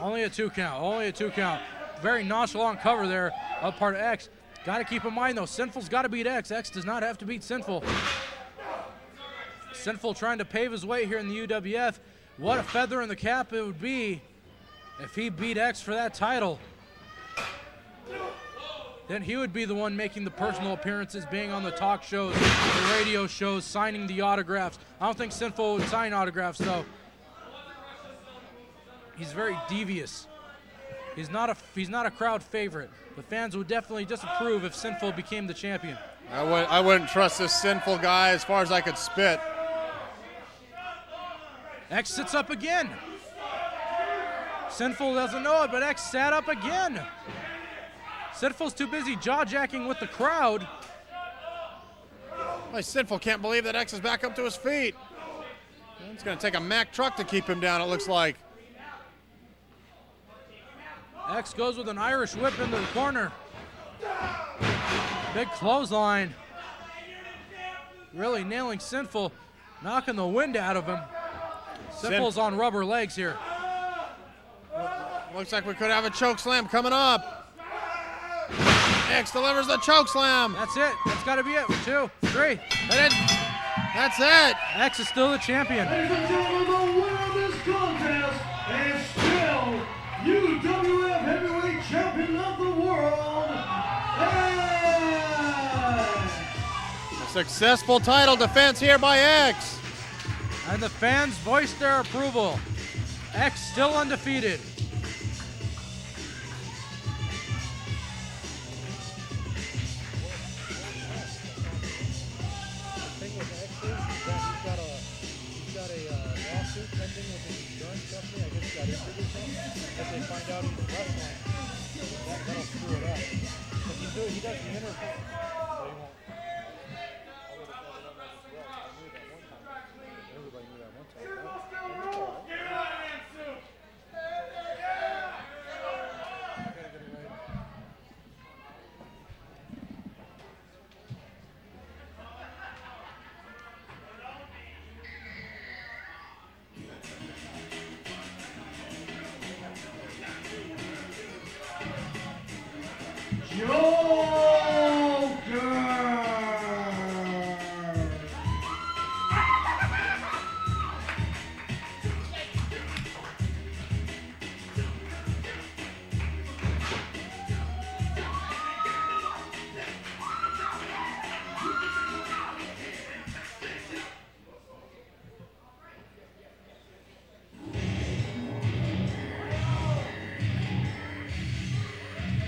Only a 2 count. Only a 2 count. Very nonchalant cover there of part of X. Got to keep in mind, though, Sinful's got to beat X. X does not have to beat Sinful. Sinful trying to pave his way here in the UWF. What a feather in the cap it would be if he beat X for that title. Then he would be the one making the personal appearances, being on the talk shows, the radio shows, signing the autographs. I don't think Sinful would sign autographs, though. He's very devious. He's not a crowd favorite. The fans would definitely disapprove if Sinful became the champion. I wouldn't trust this Sinful guy as far as I could spit. X sits up again. Sinful doesn't know it, but X sat up again. Sinful's too busy jaw-jacking with the crowd Oh, Sinful can't believe that X is back up to his feet. It's going to take a Mack truck to keep him down, it looks like. X goes with an Irish whip into the corner. Big clothesline. Really nailing Sinful, knocking the wind out of him. Sinful's on rubber legs here. Looks like we could have a choke slam coming up. X delivers the choke slam. That's it. That's got to be it. 2, 3. That's it. X is still the champion. Ladies and gentlemen, the winner of this contest is still UWF Heavyweight Champion of the World, X. A successful title defense here by X. And the fans voiced their approval. X still undefeated.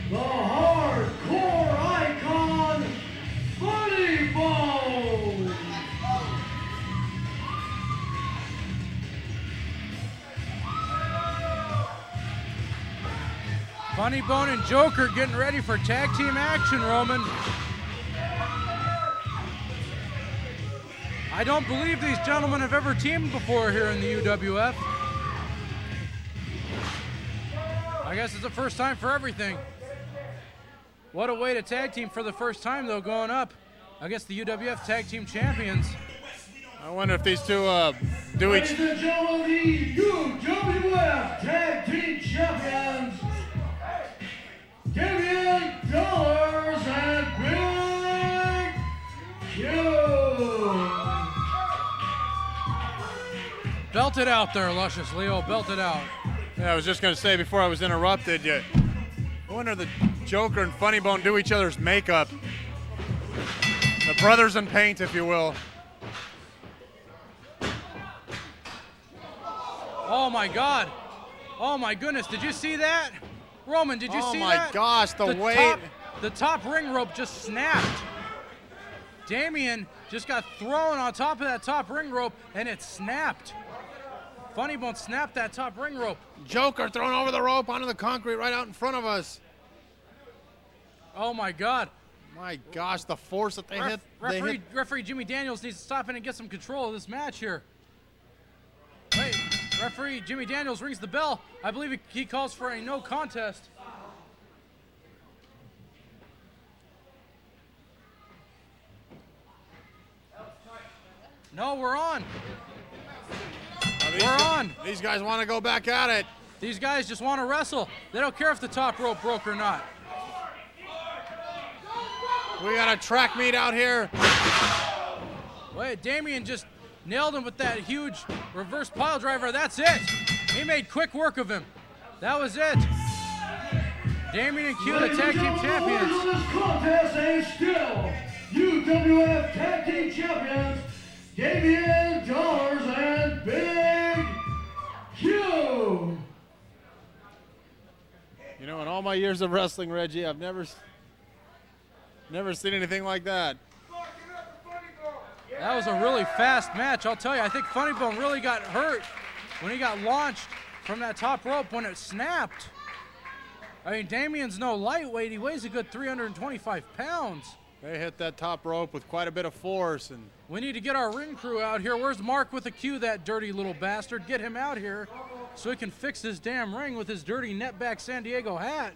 The hardcore icon, Funnybone. Funnybone and Joker getting ready for tag team action, Roman. I don't believe these gentlemen have ever teamed before here in the UWF. I guess it's the first time for everything. What a way to tag team for the first time, though, going up against the UWF Tag Team Champions. I wonder if these two do each. Ladies and gentlemen, the UWF Tag Team Champions, Damien, Dollaz, and Big Q. Belt it out there, Luscious Leo. Belt it out. Yeah, I was just going to say before I was interrupted, I wonder if the Joker and Funnybone do each other's makeup. The brothers in paint, if you will. Oh my God. Oh my goodness, did you see that? Roman, did you see that? Oh my gosh, the weight. The top ring rope just snapped. Damien just got thrown on top of that top ring rope and it snapped. Funnybone snapped that top ring rope. Joker thrown over the rope onto the concrete right out in front of us. Oh my God. My gosh, the force that they hit. Referee Jimmy Daniels needs to stop in and get some control of this match here. Wait, referee Jimmy Daniels rings the bell. I believe he calls for a no contest. No, we're on. We're on. These guys want to go back at it. These guys just want to wrestle. They don't care if the top rope broke or not. We got a track meet out here. Wait, Damien just nailed him with that huge reverse pile driver. That's it. He made quick work of him. That was it. Damien and Q, the tag team champions. The winner of this contest is still UWF Tag Team Champions, Damien, Dollaz, and Big Q. You know, in all my years of wrestling, Reggie, I've never seen anything like that. That was a really fast match, I'll tell you. I think Funnybone really got hurt when he got launched from that top rope when it snapped. I mean, Damien's no lightweight. He weighs a good 325 pounds. They hit that top rope with quite a bit of force, and We need to get our ring crew out here. Where's Mark with the cue, that dirty little bastard? Get him out here so he can fix his damn ring with his dirty netback San Diego hat.